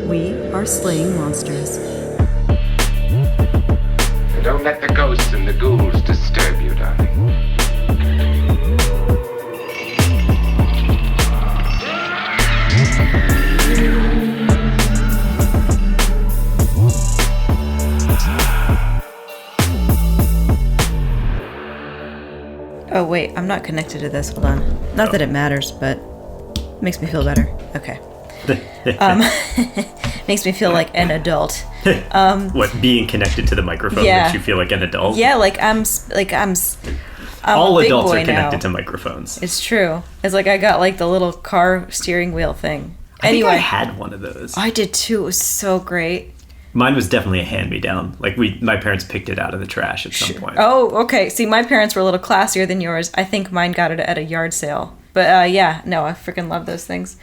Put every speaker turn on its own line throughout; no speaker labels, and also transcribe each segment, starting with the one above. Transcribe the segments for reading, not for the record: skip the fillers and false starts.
We are slaying monsters.
Don't let the ghosts and the ghouls disturb you, darling.
Oh wait, I'm not connected to this. Hold on. Not that it matters, but it makes me feel better. Okay. Makes me feel like an adult.
What, being connected to the microphone makes you feel like an adult?
Yeah, I'm
all
a big
adults
boy
are connected
now.
to microphones.
It's true. It's like I got like the little car steering wheel thing.
I
Anyway,
think I had one of those.
I did too. It was so great.
Mine was definitely a hand-me-down. Like my parents picked it out of the trash at some point.
Oh, okay. See, my parents were a little classier than yours. I think mine got it at a yard sale. But yeah, no, I freaking love those things.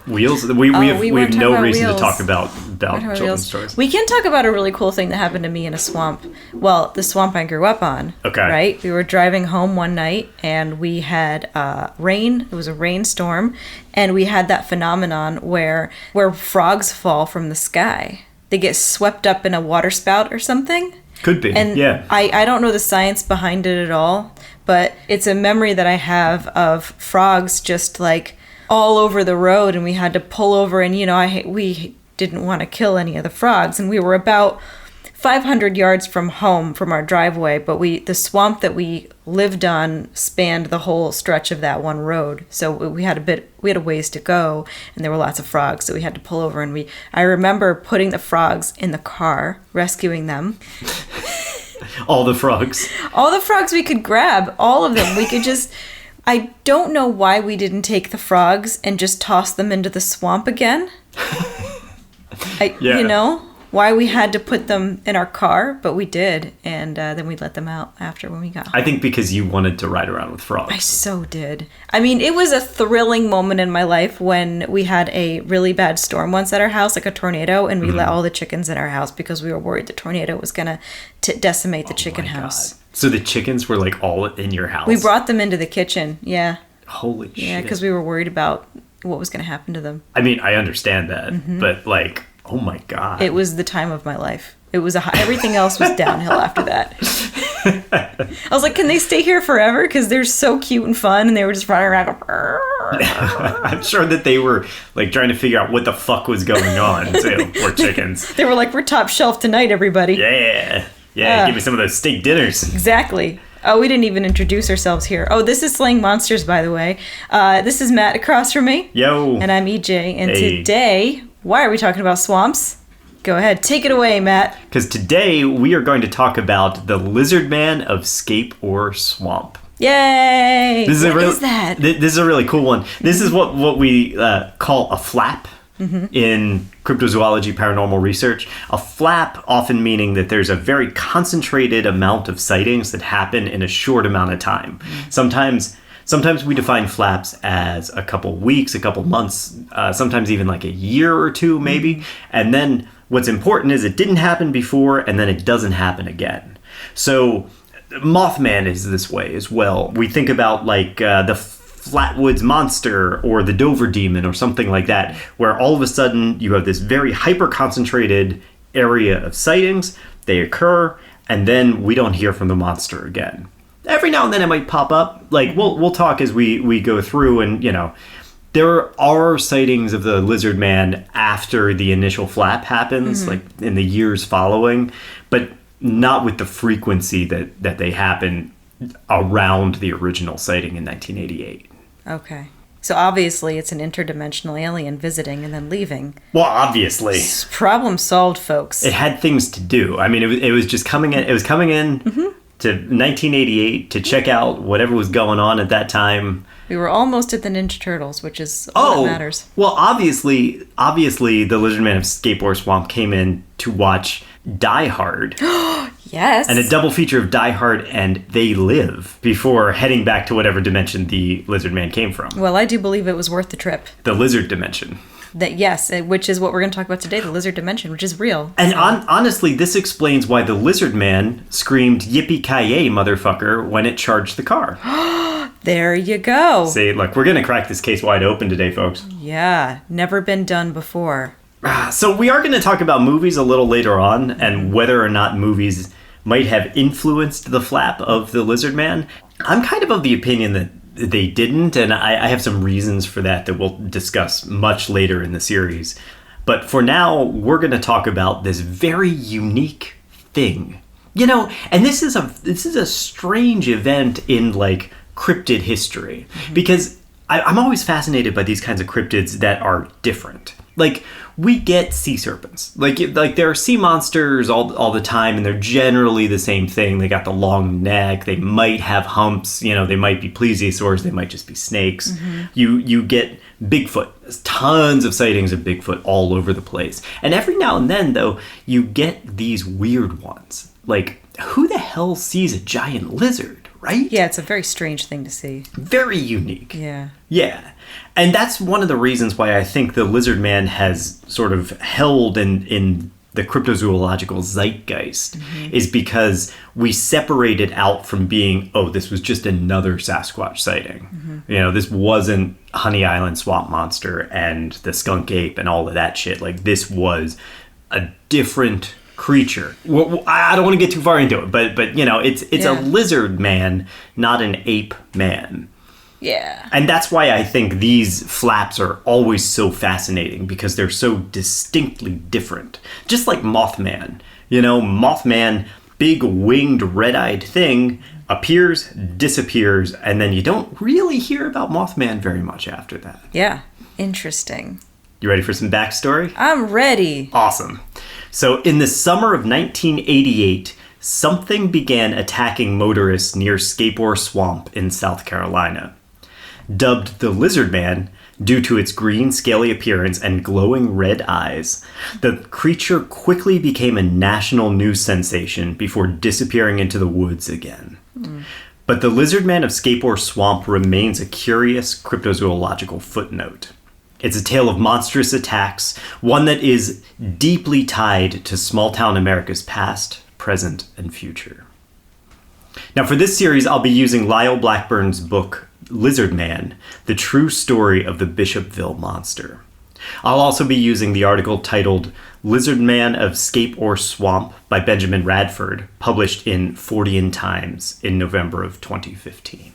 Wheels? We have no reason to talk about children's stories.
We can talk about a really cool thing that happened to me in a swamp. Well, the swamp I grew up on.
Okay.
Right? We were driving home one night and we had rain. It was a rainstorm. And we had that phenomenon where frogs fall from the sky. They get swept up in a water spout or something.
Could be,
and
yeah.
I don't know the science behind it at all, but it's a memory that I have of frogs just like all over the road, and we had to pull over, and we didn't want to kill any of the frogs, and we were about 500 yards from home from our driveway, but the swamp that we lived on spanned the whole stretch of that one road, so we had a ways to go, and there were lots of frogs, so we had to pull over, and I remember putting the frogs in the car, rescuing them.
All the frogs
We could grab, all of them. We could just, I don't know why we didn't take the frogs and just toss them into the swamp again. Why we had to put them in our car, but we did, and then we let them out after when we got home.
I think because you wanted to ride around with frogs.
I so did. I mean, it was a thrilling moment in my life when we had a really bad storm once at our house, like a tornado, and we let all the chickens in our house because we were worried the tornado was going to decimate the chicken house.
God. So the chickens were like all in your house?
We brought them into the kitchen, yeah.
Holy shit.
Yeah, because we were worried about what was going to happen to them.
I mean, I understand that, but like... Oh my God.
It was the time of my life. It was everything else was downhill after that. I was like, can they stay here forever? Because they're so cute and fun, and they were just running around.
I'm sure that they were like trying to figure out what the fuck was going on, too. Poor chickens.
They were like, we're top shelf tonight, everybody.
Yeah. Give me some of those steak dinners.
Exactly. Oh, we didn't even introduce ourselves here. Oh, this is Slaying Monsters, by the way. This is Matt across from me.
Yo.
And I'm EJ. And today... Why are we talking about swamps? Go ahead, take it away, Matt.
Because today we are going to talk about the Lizardman of Scape Ore Swamp.
Yay! What is that?
This is a really cool one. This is what we call a flap in cryptozoology paranormal research. A flap often meaning that there's a very concentrated amount of sightings that happen in a short amount of time. Sometimes we define flaps as a couple weeks, a couple months, sometimes even like a year or two, maybe. And then what's important is it didn't happen before, and then it doesn't happen again. So Mothman is this way as well. We think about like the Flatwoods Monster or the Dover Demon or something like that, where all of a sudden you have this very hyper-concentrated area of sightings. They occur, and then we don't hear from the monster again. Every now and then it might pop up. Like we'll talk as we go through, and there are sightings of the Lizardman after the initial flap happens, like in the years following, but not with the frequency that they happen around the original sighting in 1988.
Okay. So obviously it's an interdimensional alien visiting and then leaving.
Well, obviously.
Problem solved, folks.
It had things to do. I mean, it was just coming in. It was coming in to 1988 to check out whatever was going on at that time.
We were almost at the Ninja Turtles, which is all that matters.
Well, obviously, the Lizardman of Scape Ore Swamp came in to watch Die Hard.
Yes.
And a double feature of Die Hard and They Live before heading back to whatever dimension the Lizardman came from.
Well, I do believe it was worth the trip.
The lizard dimension.
Which is what we're going to talk about today, the lizard dimension, which is real.
And honestly, this explains why the Lizardman screamed "Yippee-ki-yay, motherfucker" when it charged the car.
There you go.
See, look, we're going to crack this case wide open today, folks.
Yeah, never been done before.
So we are going to talk about movies a little later on and whether or not movies might have influenced the flap of the Lizardman. I'm kind of the opinion that they didn't, and I have some reasons for that we'll discuss much later in the series. But for now, we're going to talk about this very unique thing. You know, and this is a strange event in, like, cryptid history. Because I'm always fascinated by these kinds of cryptids that are different. Like, we get sea serpents. Like there are sea monsters all the time, and they're generally the same thing. They got the long neck. They might have humps. You know, they might be plesiosaurs. They might just be snakes. You get Bigfoot. There's tons of sightings of Bigfoot all over the place. And every now and then, though, you get these weird ones. Like, who the hell sees a giant lizard, right?
Yeah, it's a very strange thing to see.
Very unique.
Yeah.
Yeah. And that's one of the reasons why I think the Lizardman has sort of held in the cryptozoological zeitgeist, is because we separate it out from being, oh, this was just another Sasquatch sighting. You know, this wasn't Honey Island Swamp Monster and the skunk ape and all of that shit. Like, this was a different creature. Well, I don't want to get too far into it, but you know, it's a lizard man, not an ape man.
Yeah.
And that's why I think these flaps are always so fascinating, because they're so distinctly different. Just like Mothman. You know, Mothman, big winged red-eyed thing, appears, disappears, and then you don't really hear about Mothman very much after that.
Yeah. Interesting.
You ready for some backstory?
I'm ready.
Awesome. So in the summer of 1988, something began attacking motorists near Scape Ore Swamp in South Carolina. Dubbed the Lizardman due to its green, scaly appearance and glowing red eyes, the creature quickly became a national news sensation before disappearing into the woods again. But the Lizardman of Scape Ore Swamp remains a curious cryptozoological footnote. It's a tale of monstrous attacks, one that is deeply tied to small-town America's past, present, and future. Now, for this series, I'll be using Lyle Blackburn's book, Lizardman, The True Story of the Bishopville Monster. I'll also be using the article titled Lizardman of Scape Ore Swamp by Benjamin Radford, published in Fortean Times in November of 2015.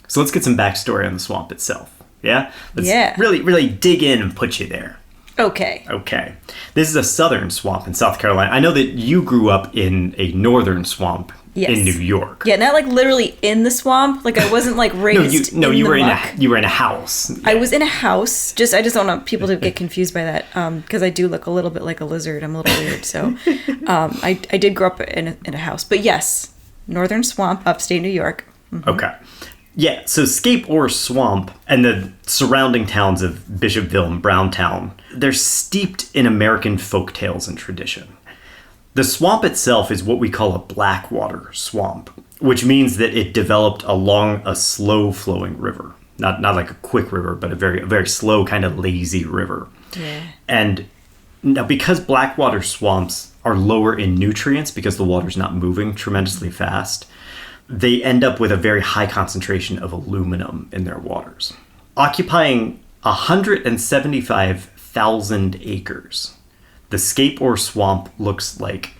So let's get some backstory on the swamp itself. Yeah? Let's really dig in and put you there.
Okay.
This is a southern swamp in South Carolina. I know that you grew up in a northern swamp in New York.
Yeah, not like literally in the swamp. Like, I wasn't like raised you were
in a house.
I was in a house. I just don't want people to get confused by that, because I do look a little bit like a lizard. I'm a little weird. So I did grow up in a house. But yes, northern swamp, upstate New York.
Okay. Yeah, so Scape Ore Swamp and the surrounding towns of Bishopville and Browntown, they're steeped in American folk tales and tradition. The swamp itself is what we call a blackwater swamp, which means that it developed along a slow-flowing river. Not like a quick river, but a very slow, kind of lazy river. Yeah. And now, because blackwater swamps are lower in nutrients because the water's not moving tremendously fast, they end up with a very high concentration of aluminum in their waters. Occupying 175,000 acres, the Scape Ore Swamp looks like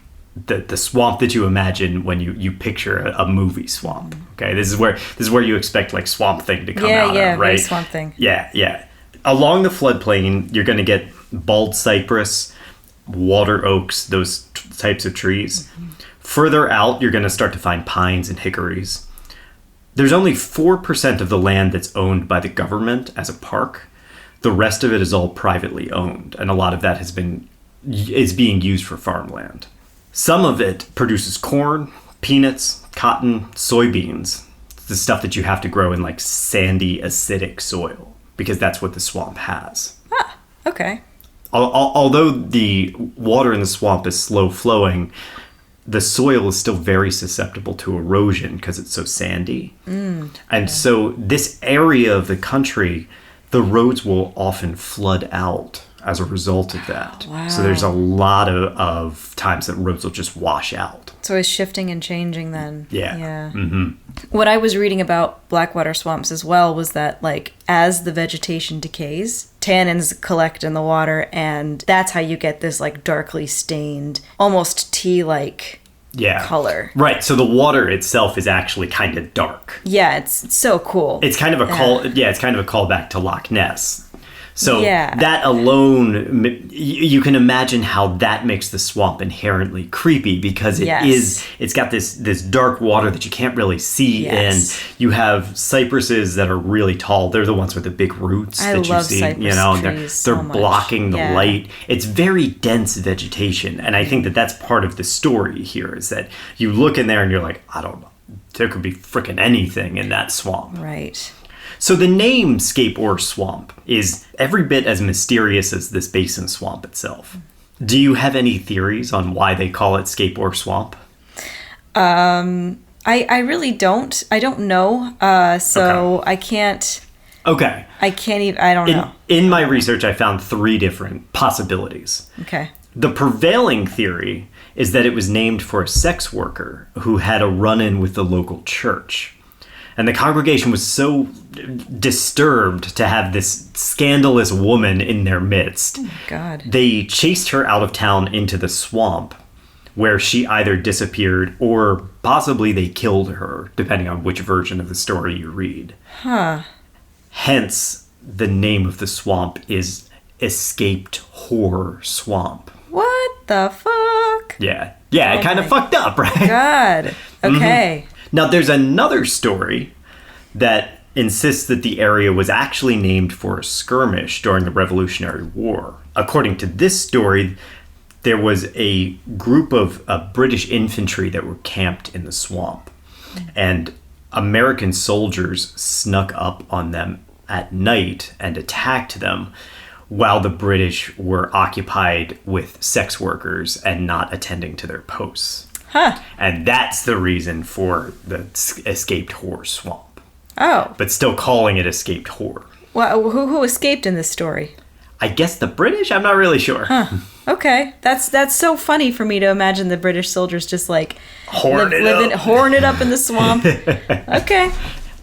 the swamp that you imagine when you picture a movie swamp. Okay, this is where you expect like Swamp Thing to come out of, right?
Swamp Thing.
Yeah. Along the floodplain, you're going to get bald cypress, water oaks, those types of trees. Further out, you're going to start to find pines and hickories. There's only 4% of the land that's owned by the government as a park. The rest of it is all privately owned, and a lot of that is being used for farmland. Some of it produces corn, peanuts, cotton, soybeans. It's the stuff that you have to grow in like sandy, acidic soil, because that's what the swamp has.
Ah, okay.
Although the water in the swamp is slow flowing, the soil is still very susceptible to erosion because it's so sandy. And so this area of the country, the roads will often flood out as a result of that. Wow. So there's a lot of times that roads will just wash out.
It's always shifting and changing then.
Yeah.
Yeah.
Mm-hmm.
What I was reading about blackwater swamps as well was that, like, as the vegetation decays, tannins collect in the water, and that's how you get this, like, darkly stained, almost tea-like color.
Right. So the water itself is actually kind of dark.
Yeah, it's so cool.
It's kind of a it's kind of a callback to Loch Ness. So
Yeah.
that alone, you can imagine how that makes the swamp inherently creepy, because it's got this dark water that you can't really see
Yes.
in. You have cypresses that are really tall. They're the ones with the big roots
I
that you
love
see.
cypress
You know,
trees
they're
so much.
blocking the
Yeah.
light. It's very dense vegetation, and I think that that's part of the story here, is that you look in there and you're like, I don't know, there could be frickin' anything in that swamp.
Right.
So the name Scape Ore Swamp is every bit as mysterious as this basin swamp itself. Do you have any theories on why they call it Scape Ore Swamp?
I really don't. I don't know.
Okay.
I can't...
Okay.
I can't even... I don't know.
In my research, I found 3 different possibilities.
Okay.
The prevailing theory is that it was named for a sex worker who had a run-in with the local church. And the congregation was so disturbed to have this scandalous woman in their midst.
Oh, God.
They chased her out of town into the swamp, where she either disappeared or possibly they killed her, depending on which version of the story you read.
Huh.
Hence, the name of the swamp is Escaped Ore Swamp.
What the fuck?
Yeah. Yeah, it kind of fucked up, right?
God. Okay.
Now, there's another story that insists that the area was actually named for a skirmish during the Revolutionary War. According to this story, there was a group of British infantry that were camped in the swamp, and American soldiers snuck up on them at night and attacked them while the British were occupied with sex workers and not attending to their posts.
Huh.
And that's the reason for the Escaped Ore Swamp.
Oh.
But still calling it Escaped Ore.
Well, who escaped in this story?
I guess the British? I'm not really sure.
Huh. Okay. That's so funny for me to imagine the British soldiers just like
Horn
it up in the swamp. Okay.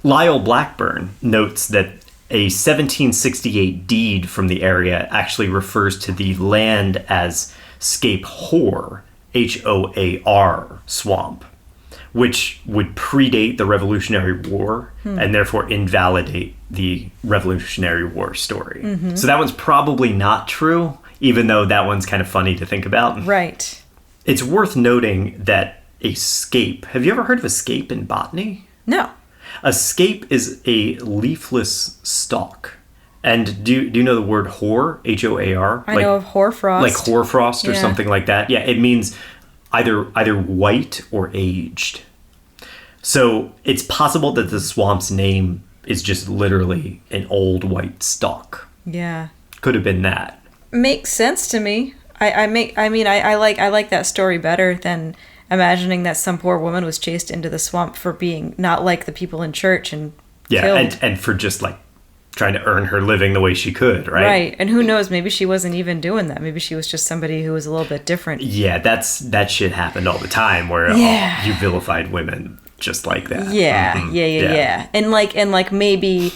Lyle Blackburn notes that a 1768 deed from the area actually refers to the land as Scape Ore, Hoar Swamp, which would predate the Revolutionary War and therefore invalidate the Revolutionary War story. Mm-hmm. So that one's probably not true, even though that one's kind of funny to think about.
Right.
It's worth noting that a scape, have you ever heard of a scape in botany?
No.
A scape is a leafless stalk. And do you know the word hoar? Hoar?
I know of hoarfrost.
Like hoarfrost or something like that. Yeah, it means either white or aged. So it's possible that the swamp's name is just literally an old white stalk.
Yeah.
Could have been that.
Makes sense to me. I like that story better than imagining that some poor woman was chased into the swamp for being not like the people in church and killed.
and for just like trying to earn her living the way she could, right?
Right. And who knows, maybe she wasn't even doing that. Maybe she was just somebody who was a little bit different.
Yeah, that shit happened all the time where you vilified women just like that.
Yeah,
Mm-hmm.
yeah. And like maybe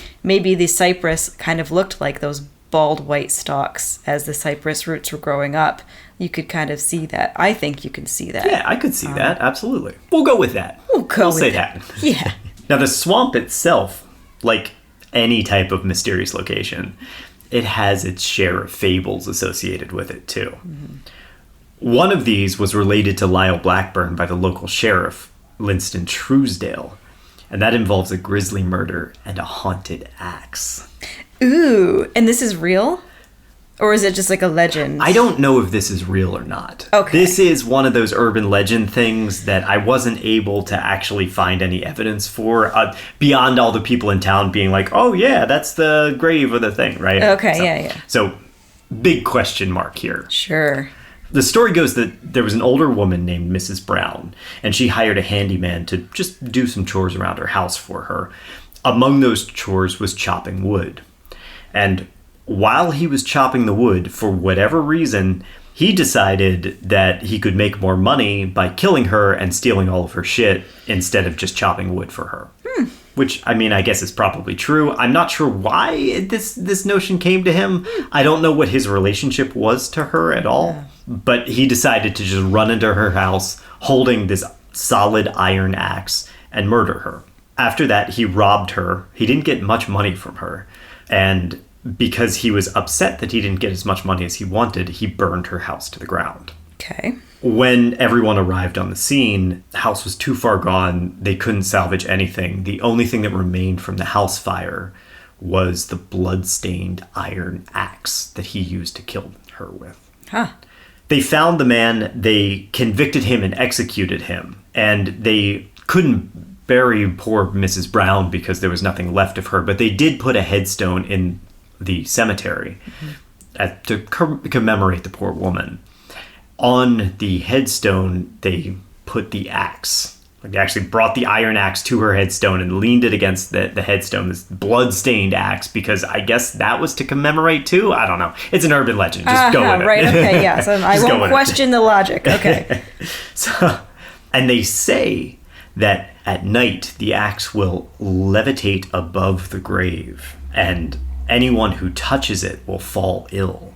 the cypress kind of looked like those bald white stalks as the cypress roots were growing up. You could kind of see that. I think you can see that.
Yeah, I could see that. Absolutely. We'll go with that. We'll say that.
Yeah.
Now, the swamp itself, like any type of mysterious location, it has its share of fables associated with it, too. Mm-hmm. One of these was related to Lyle Blackburn by the local sheriff, Linston Truesdale, and that involves a grisly murder and a haunted axe.
Ooh, and this is real? Or is it just like a legend?
I don't know if this is real or not.
Okay.
This is one of those urban legend things that I wasn't able to actually find any evidence for, beyond all the people in town being like, oh yeah, that's the grave of the thing, right?
Okay, yeah.
So, big question mark here.
Sure.
The story goes that there was an older woman named Mrs. Brown, and she hired a handyman to just do some chores around her house for her. Among those chores was chopping wood. And while he was chopping the wood, for whatever reason, He decided that he could make more money by killing her and stealing all of her shit instead of just chopping wood for her. Which, I mean, I guess is probably true. I'm not sure why this notion came to him. I don't know what his relationship was to her at all. Yeah. But he decided to just run into her house holding this solid iron axe and murder her. After that, he robbed her. He didn't get much money from her. And because he was upset that he didn't get as much money as he wanted, he burned her house to the ground.
Okay.
When everyone arrived on the scene, the house was too far gone. They couldn't salvage anything. The only thing that remained from the house fire was the blood-stained iron axe that he used to kill her with.
Huh.
They found the man, they convicted him and executed him. And they couldn't bury poor Mrs. Brown because there was nothing left of her, but they did put a headstone in the cemetery to commemorate the poor woman. On the headstone, they put the axe. Like, they actually brought the iron axe to her headstone and leaned it against the headstone, this blood-stained axe, because I guess that was to commemorate too? I don't know. It's an urban legend. Just go with it.
Right, okay, yeah. So I won't question the logic. Okay.
And they say that at night, the axe will levitate above the grave, and anyone who touches it will fall ill.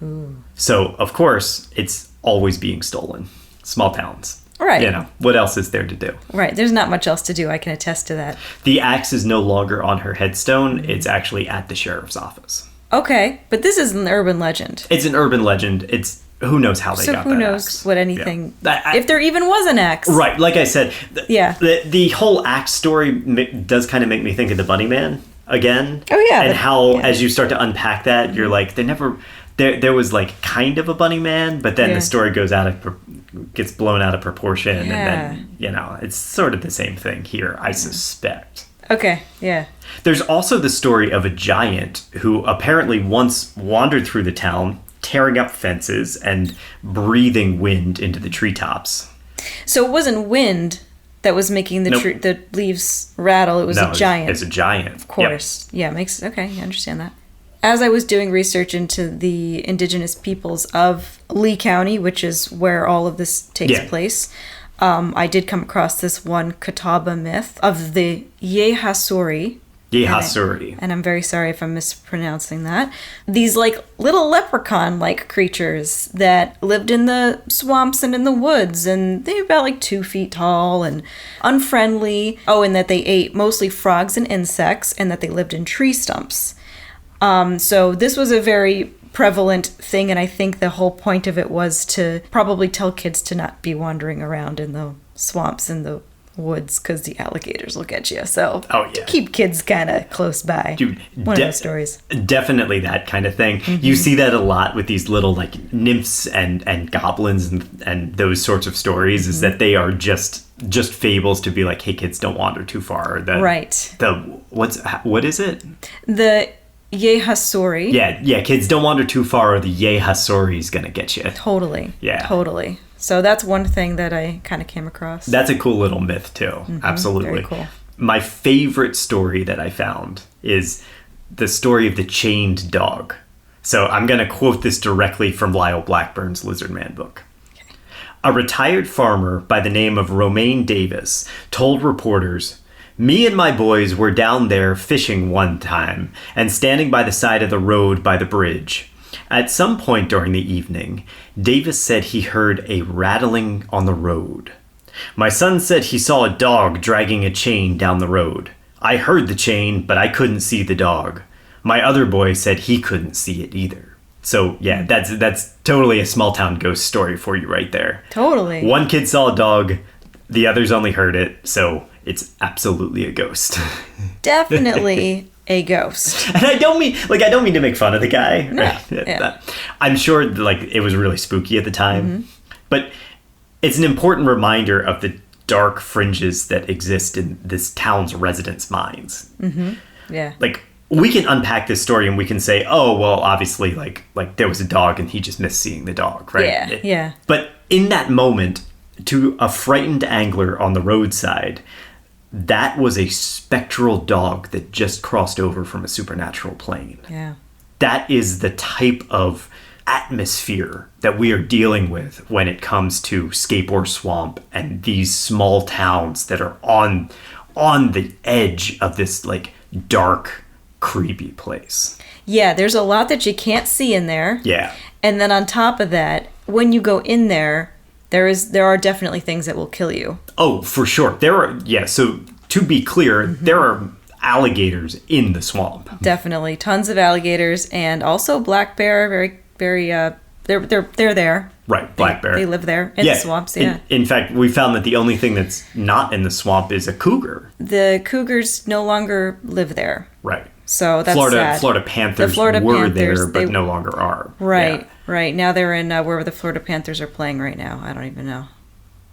Ooh. So, of course, it's always being stolen. Small towns.
Right.
You know, what else is there to do?
Right. There's not much else to do. I can attest to that.
The axe is no longer on her headstone. It's actually at the sheriff's office.
Okay. But this is an urban legend.
It's an urban legend. It's who knows how they got that axe.
So who knows what anything... Yeah. If there even was an axe.
Right. Like I said, the whole axe story does kind of make me think of the Bunny Man again.
Oh, yeah.
And how, as you start to unpack that, you're like, they never... There was like kind of a bunny man, but then the story gets blown out of proportion, and then, you know, it's sort of the same thing here, I suspect.
Okay, yeah.
There's also the story of a giant who apparently once wandered through the town, tearing up fences and breathing wind into the treetops.
So it wasn't wind that was making the leaves rattle, it was a giant.
It's a giant.
Of course. Yep. Yeah, I understand that. As I was doing research into the indigenous peoples of Lee County, which is where all of this takes place, I did come across this one Catawba myth of the Yehasuri. And I'm very sorry if I'm mispronouncing that. These like little leprechaun-like creatures that lived in the swamps and in the woods, and they were about like 2 feet tall and unfriendly. Oh, and that they ate mostly frogs and insects, and that they lived in tree stumps. So this was a very prevalent thing, and I think the whole point of it was to probably tell kids to not be wandering around in the swamps and the woods because the alligators will get you. So to keep kids kind of close by.
Dude,
one of those stories.
Definitely that kind of thing. Mm-hmm. You see that a lot with these little like nymphs and goblins and those sorts of stories, is that they are just fables to be like, hey kids, don't wander too far. What is it? The Yehasuri. Yeah, kids, don't wander too far or the Yehasuri is going to get you.
Totally.
Yeah.
Totally. So that's one thing that I kind of came across.
That's a cool little myth too. Mm-hmm. Absolutely.
Very cool.
My favorite story that I found is the story of the chained dog. So I'm going to quote this directly from Lyle Blackburn's Lizardman book. Okay. A retired farmer by the name of Romaine Davis told reporters, "Me and my boys were down there fishing one time and standing by the side of the road by the bridge. At some point during the evening, Davis said he heard a rattling on the road. My son said he saw a dog dragging a chain down the road. I heard the chain, but I couldn't see the dog. My other boy said he couldn't see it either." So yeah, that's totally a small town ghost story for you right there.
Totally.
One kid saw a dog, the others only heard it, so it's absolutely a ghost.
Definitely a ghost.
And I don't mean to make fun of the guy.
No,
right?
yeah.
I'm sure like it was really spooky at the time, but it's an important reminder of the dark fringes that exist in this town's residents' minds. Mm-hmm. Yeah. Like, we can unpack this story and we can say, oh, well, obviously, like there was a dog and he just missed seeing the dog, right?
Yeah.
But in that moment, to a frightened angler on the roadside, that was a spectral dog that just crossed over from a supernatural plane.
Yeah.
That is the type of atmosphere that we are dealing with when it comes to Scape Ore Swamp and these small towns that are on the edge of this like dark, creepy place.
Yeah, there's a lot that you can't see in there.
Yeah.
And then on top of that, when you go in there, there are definitely things that will kill you.
Oh, for sure. So to be clear, there are alligators in the swamp.
Definitely. Tons of alligators and also black bear, very, very, they're there.
Right, black bear.
They live there in the swamps, yeah.
In fact, we found that the only thing that's not in the swamp is a cougar.
The cougars no longer live there.
Right.
So that's sad.
Florida Panthers were there, but no longer are.
Right,
Yeah.
right. Now they're in where the Florida Panthers are playing right now. I don't even know.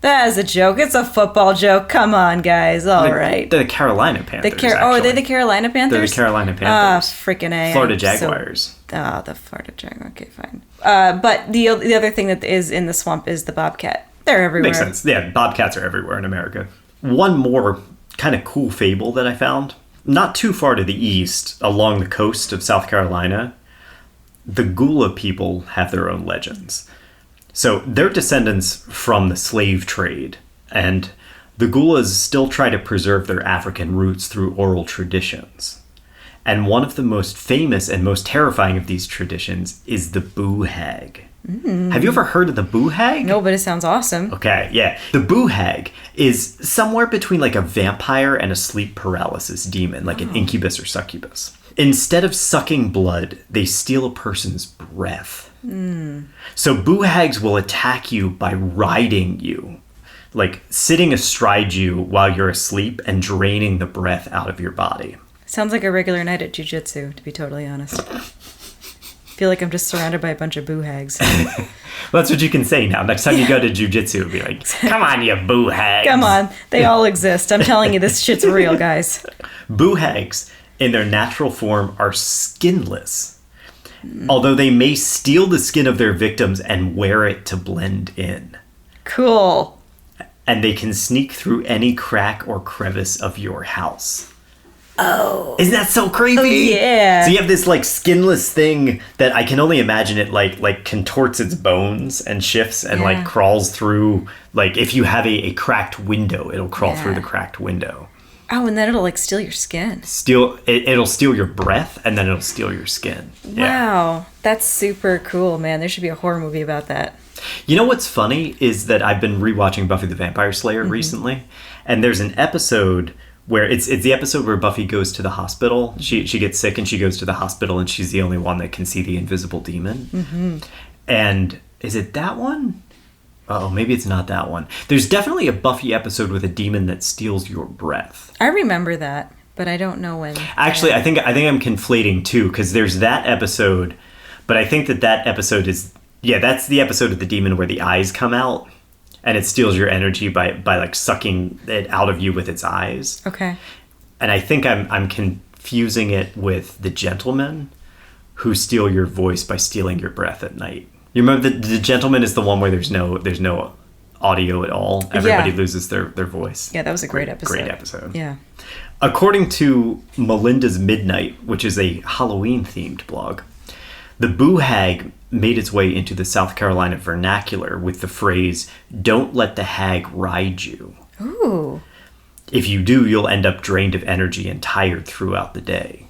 That is a joke. It's a football joke. Come on, guys. All right.
The Carolina Panthers,
are they the Carolina Panthers?
They're the Carolina Panthers.
Ah, freaking A.
Florida Jaguars.
The Florida Jaguars. Okay, fine. But the other thing that is in the swamp is the bobcat. They're everywhere.
Makes sense. Yeah, bobcats are everywhere in America. One more kind of cool fable that I found. Not too far to the east, along the coast of South Carolina, the Gula people have their own legends. So they're descendants from the slave trade, and the Gulas still try to preserve their African roots through oral traditions. And one of the most famous and most terrifying of these traditions is the boo hag. Have you ever heard of the boo hag?
No, but it sounds awesome.
Okay, yeah. The boo hag is somewhere between like a vampire and a sleep paralysis demon, like an incubus or succubus. Instead of sucking blood, they steal a person's breath. So boo hags will attack you by riding you, like sitting astride you while you're asleep and draining the breath out of your body.
Sounds like a regular night at jiu-jitsu, to be totally honest. Feel like I'm just surrounded by a bunch of boo hags.
Well, that's what you can say now. Next time you go to jiu-jitsu, be like, come on, you boo hags.
Come on. They all exist. I'm telling you, this shit's real, guys.
Boo hags, in their natural form, are skinless. Although they may steal the skin of their victims and wear it to blend in.
Cool.
And they can sneak through any crack or crevice of your house.
Oh.
Isn't that so creepy?
Oh, yeah.
So you have this like skinless thing that I can only imagine it like contorts its bones and shifts and like crawls through. Like if you have a cracked window, it'll crawl through the cracked window.
Oh, and then it'll like steal your skin.
It'll steal your breath and then it'll steal your skin.
Wow. That's super cool, man. There should be a horror movie about that.
You know what's funny is that I've been rewatching Buffy the Vampire Slayer recently, and there's an episode where it's the episode where Buffy goes to the hospital. She gets sick and she goes to the hospital and she's the only one that can see the invisible demon. And is it that one? Oh, maybe it's not that one. There's definitely a Buffy episode with a demon that steals your breath.
I remember that, but I don't know when.
Actually, I think I'm conflating two, because there's that episode, but I think that episode is that's the episode of the demon where the eyes come out. And it steals your energy by like sucking it out of you with its eyes.
Okay.
And I think I'm confusing it with the gentlemen who steal your voice by stealing your breath at night. You remember the gentleman is the one where there's no audio at all. Everybody loses their voice.
Yeah, that was a great episode.
Great episode.
Yeah.
According to Melinda's Midnight, which is a Halloween-themed blog, the boo hag made its way into the South Carolina vernacular with the phrase, "Don't let the hag ride you."
Ooh.
If you do, you'll end up drained of energy and tired throughout the day.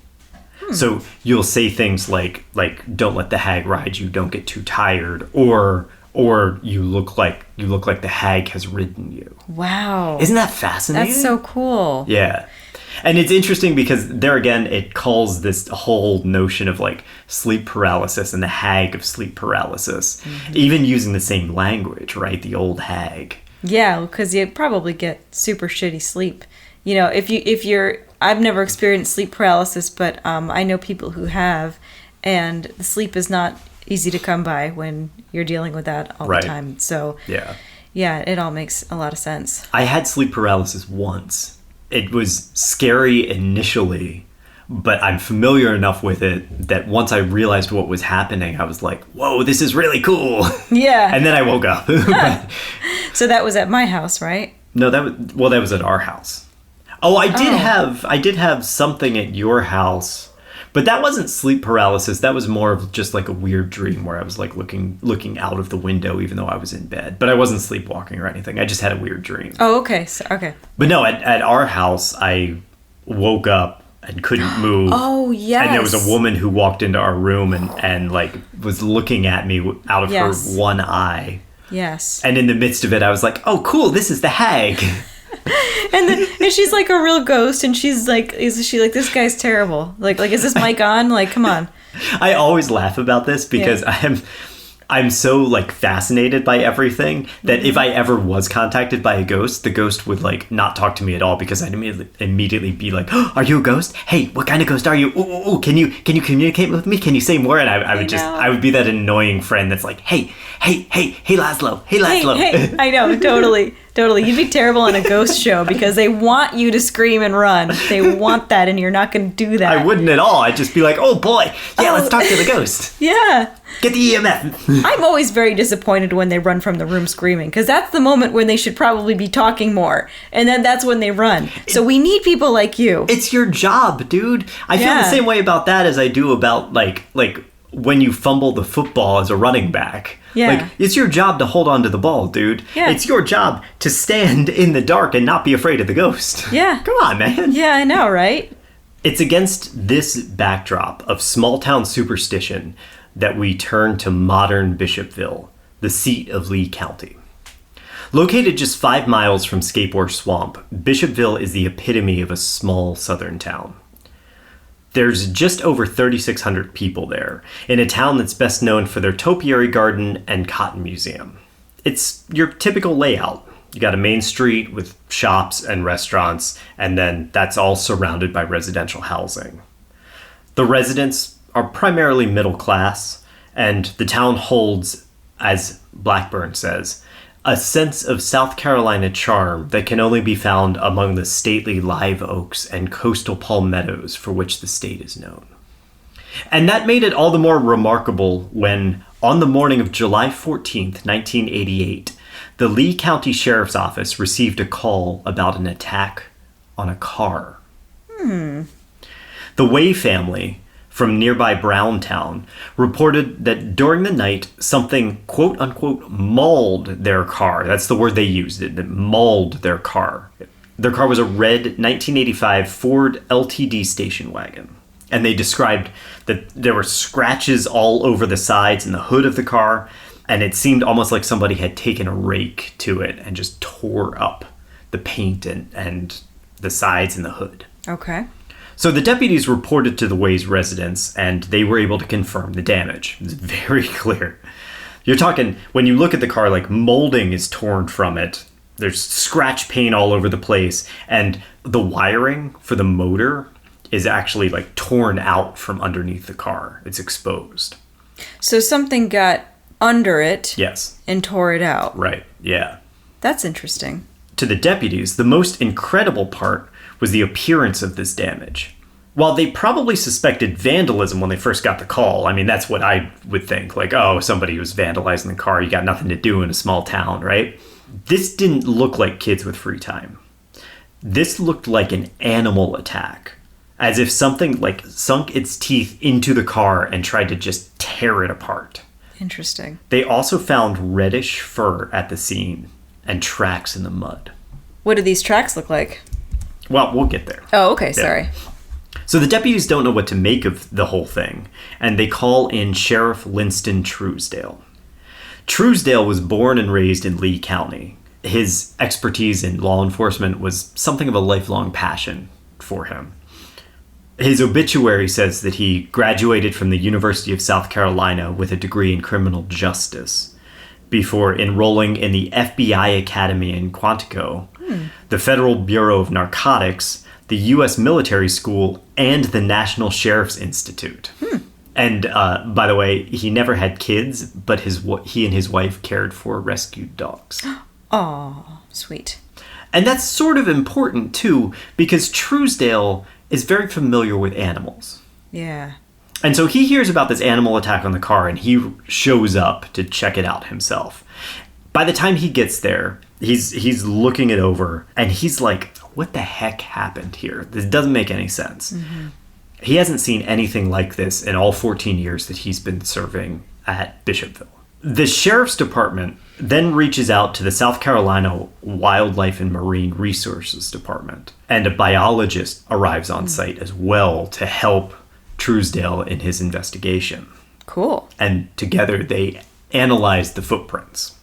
So you'll say things like "Don't let the hag ride you. Don't get too tired," or you look like the hag has ridden you.
Wow.
Isn't that fascinating?
That's so cool.
Yeah. And it's interesting because there again, it calls this whole notion of like sleep paralysis and the hag of sleep paralysis, even using the same language, right? The old hag. Yeah,
because you probably get super shitty sleep. You know, if you're, I've never experienced sleep paralysis, but I know people who have, and the sleep is not easy to come by when you're dealing with that all the time. So yeah, it all makes a lot of sense.
I had sleep paralysis once. It was scary initially, but I'm familiar enough with it that once I realized what was happening, I was like, whoa, this is really cool.
Yeah.
And then I woke up.
So that was at my house, right?
No, that was at our house. Oh, I did have something at your house, But that wasn't sleep paralysis. That was more of just like a weird dream where I was like looking out of the window even though I was in bed. But I wasn't sleepwalking or anything. I just had a weird dream.
Oh, okay. Okay.
But no, at our house, I woke up and couldn't move.
Oh, yes.
And there was a woman who walked into our room and like was looking at me out of her one eye.
Yes.
And in the midst of it, I was like, oh, cool, this is the hag.
and she's like a real ghost, and she's like, is she like, this guy's terrible? Like is this mic on? Like, come on.
I always laugh about this because I'm so like fascinated by everything that if I ever was contacted by a ghost, the ghost would like not talk to me at all because I'd immediately be like, oh, are you a ghost? Hey, what kind of ghost are you? Ooh, can you communicate with me? Can you say more? And I would be that annoying friend that's like, hey, Laszlo.
Hey, I know, totally. You'd be terrible on a ghost show because they want you to scream and run. They want that, and you're not going to do that.
I wouldn't at all. I'd just be like, oh boy, let's talk to the ghost.
Yeah.
Get the EMF.
I'm always very disappointed when they run from the room screaming, because that's the moment when they should probably be talking more, and then that's when they run. So we need people like you.
It's your job, dude. I feel the same way about that as I do about like when you fumble the football as a running back.
Yeah.
Like, it's your job to hold on to the ball, dude.
Yeah.
It's your job to stand in the dark and not be afraid of the ghost.
Yeah.
Come on, man.
Yeah, I know, right?
It's against this backdrop of small town superstition that we turn to modern Bishopville, the seat of Lee County. Located just 5 miles from Scape Ore Swamp, Bishopville is the epitome of a small southern town. There's just over 3,600 people there, in a town that's best known for their topiary garden and cotton museum. It's your typical layout. You got a main street with shops and restaurants, and then that's all surrounded by residential housing. The residents are primarily middle class, and the town holds, as Blackburn says, a sense of South Carolina charm that can only be found among the stately live oaks and coastal palmettos for which the state is known. And that made it all the more remarkable when, on the morning of July 14th, 1988, the Lee County Sheriff's Office received a call about an attack on a car. The Way family from nearby Browntown reported that during the night, something quote-unquote mauled their car. That's the word they used, it mauled their car. Their car was a red 1985 Ford LTD station wagon. And they described that there were scratches all over the sides and the hood of the car, and it seemed almost like somebody had taken a rake to it and just tore up the paint and the sides and the hood.
Okay.
So the deputies reported to the Way's residence, and they were able to confirm the damage. It's very clear. You're talking, when you look at the car, like molding is torn from it. There's scratch paint all over the place, and the wiring for the motor is actually like torn out from underneath the car. It's exposed.
So something got under it.
Yes.
And tore it out.
Right, yeah.
That's interesting.
To the deputies, the most incredible part was the appearance of this damage. While they probably suspected vandalism when they first got the call, I mean, that's what I would think. Like, oh, somebody was vandalizing the car. You got nothing to do in a small town, right? This didn't look like kids with free time. This looked like an animal attack. As if something like sunk its teeth into the car and tried to just tear it apart.
Interesting.
They also found reddish fur at the scene and tracks in the mud.
What do these tracks look like?
Well, we'll get there.
Oh, okay, sorry.
So the deputies don't know what to make of the whole thing, and they call in Sheriff Linston Truesdale. Truesdale was born and raised in Lee County. His expertise in law enforcement was something of a lifelong passion for him. His obituary says that he graduated from the University of South Carolina with a degree in criminal justice before enrolling in the FBI Academy in Quantico, the Federal Bureau of Narcotics, the U.S. Military School, and the National Sheriff's Institute. And by the way, he never had kids, but he and his wife cared for rescued dogs.
Oh, sweet.
And that's sort of important, too, because Truesdale is very familiar with animals.
Yeah.
And so he hears about this animal attack on the car, and he shows up to check it out himself. By the time he gets there, he's looking it over, and he's like, what the heck happened here? This doesn't make any sense. He hasn't seen anything like this in all 14 years that he's been serving at Bishopville. The sheriff's department then reaches out to the South Carolina Wildlife and Marine Resources Department, and a biologist arrives on site as well to help Truesdale in his investigation.
Cool.
And together they analyzed the footprints.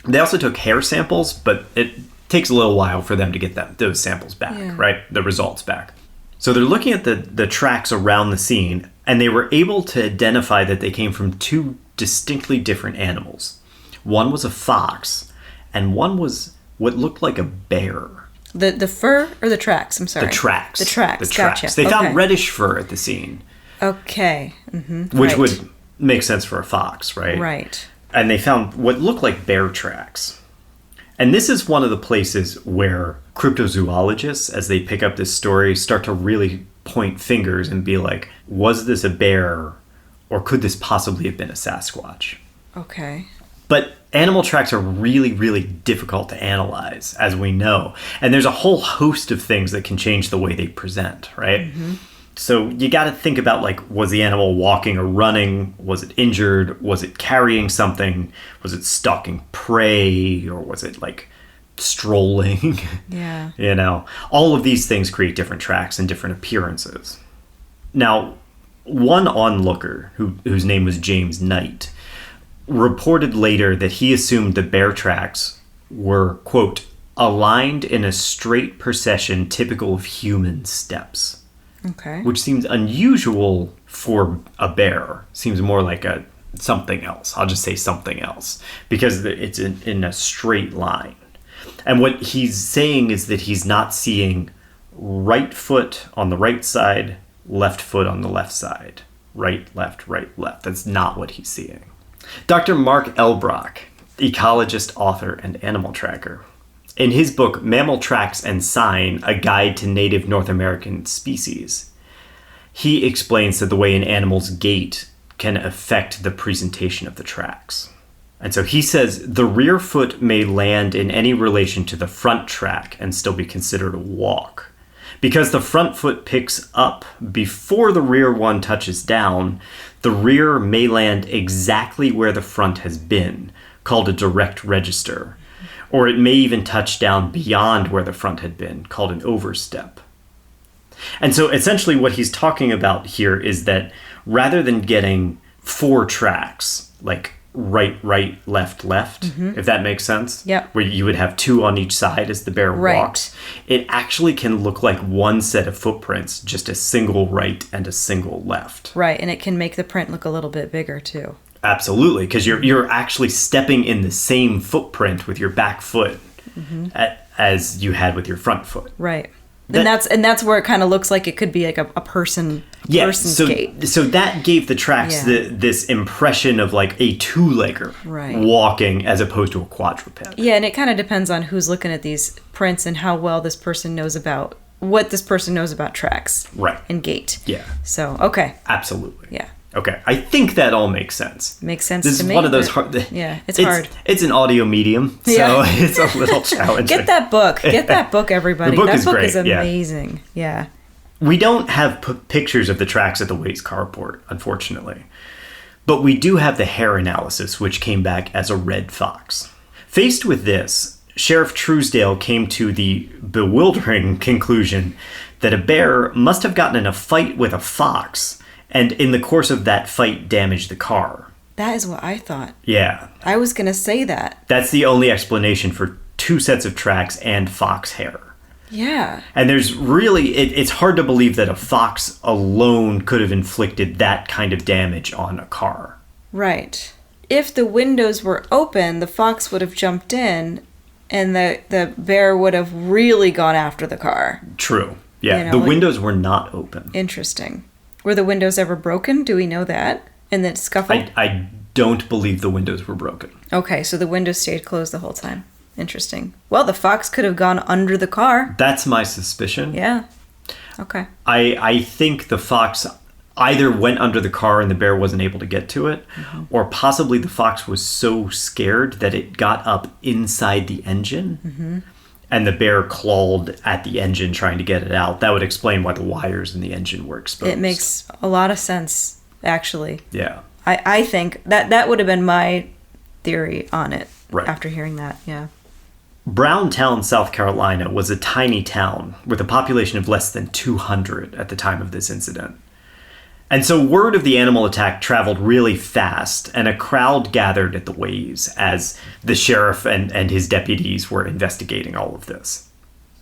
They also took hair samples, but it takes a little while for them to get those samples back, right? The results back. So they're looking at the tracks around the scene, and they were able to identify that they came from two distinctly different animals. One was a fox, and one was what looked like a bear.
The fur or the tracks? I'm sorry.
The tracks.
The tracks. Gotcha.
They found reddish fur at the scene.
Okay.
Which would make sense for a fox, right?
Right.
And they found what looked like bear tracks. And this is one of the places where cryptozoologists, as they pick up this story, start to really point fingers and be like, was this a bear, or could this possibly have been a Sasquatch?
Okay.
But animal tracks are really, really difficult to analyze, as we know. And there's a whole host of things that can change the way they present, right? So you got to think about, like, was the animal walking or running? Was it injured? Was it carrying something? Was it stalking prey? Or was it, like, strolling?
Yeah.
You know, all of these things create different tracks and different appearances. Now, one onlooker, whose name was James Knight, reported later that he assumed the bear tracks were, quote, aligned in a straight procession typical of human steps.
Okay.
Which seems unusual for a bear. Seems more like a something else. I'll just say something else. Because it's in a straight line. And what he's saying is that he's not seeing right foot on the right side, left foot on the left side. Right, left, right, left. That's not what he's seeing. Dr. Mark Elbrock, ecologist, author, and animal tracker, in his book, Mammal Tracks and Sign, A Guide to Native North American Species, he explains that the way an animal's gait can affect the presentation of the tracks. And so he says the rear foot may land in any relation to the front track and still be considered a walk. Because the front foot picks up before the rear one touches down, the rear may land exactly where the front has been, called a direct register. Or it may even touch down beyond where the front had been, called an overstep. And so essentially what he's talking about here is that rather than getting 4 tracks, like right, left, if that makes sense, where you would have 2 on each side as the bear walks, it actually can look like one set of footprints, just a single right and a single left.
Right, and it can make the print look a little bit bigger too.
Absolutely, because you're actually stepping in the same footprint with your back foot as you had with your front foot.
Right. And that's where it kind of looks like it could be like a person's gait.
So that gave the tracks this impression of like a two-legger walking as opposed to a quadruped.
Yeah, and it kind of depends on who's looking at these prints and how well this person knows about what this person knows about tracks and gait.
Yeah.
So, okay.
Absolutely.
Yeah.
Okay, I think that all makes sense.
Makes sense
to me. This is one of those hard...
It's hard.
It's an audio medium, so it's a little challenging.
Get that book. Get that book, everybody.
That book
is amazing. Yeah.
We don't have pictures of the tracks at the Waze carport, unfortunately. But we do have the hair analysis, which came back as a red fox. Faced with this, Sheriff Truesdale came to the bewildering conclusion that a bear must have gotten in a fight with a fox, and in the course of that fight damaged the car.
That is what I thought.
Yeah.
I was going to say that.
That's the only explanation for 2 sets of tracks and fox hair.
Yeah.
And there's really, it's hard to believe that a fox alone could have inflicted that kind of damage on a car.
Right. If the windows were open, the fox would have jumped in and the bear would have really gone after the car.
True. Yeah. The windows were not open.
Interesting. Were the windows ever broken? Do we know that? In the scuffle?
I don't believe the windows were broken.
Okay, so the windows stayed closed the whole time. Interesting. Well, the fox could have gone under the car.
That's my suspicion.
Yeah. Okay.
I think the fox either went under the car and the bear wasn't able to get to it, or possibly the fox was so scared that it got up inside the engine and the bear clawed at the engine trying to get it out. That would explain why the wires in the engine were exposed.
It makes a lot of sense, actually.
Yeah.
I think that would have been my theory on it
Right.
after hearing that, yeah.
Browntown, South Carolina was a tiny town with a population of less than 200 at the time of this incident. And so word of the animal attack traveled really fast, and a crowd gathered at the ways as the sheriff and his deputies were investigating all of this.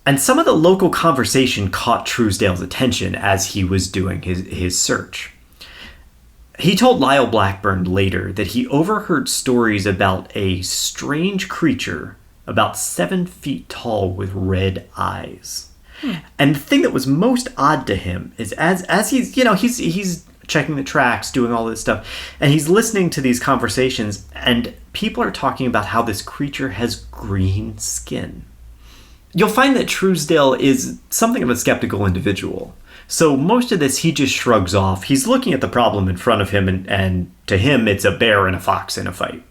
And some of the local conversation caught Truesdale's attention as he was doing his search. He told Lyle Blackburn later that he overheard stories about a strange creature about 7 feet tall with red eyes. And the thing that was most odd to him is as he's, he's checking the tracks, doing all this stuff, and he's listening to these conversations, and people are talking about how this creature has green skin. You'll find that Truesdale is something of a skeptical individual. So most of this he just shrugs off. He's looking at the problem in front of him, and to him it's a bear and a fox in a fight.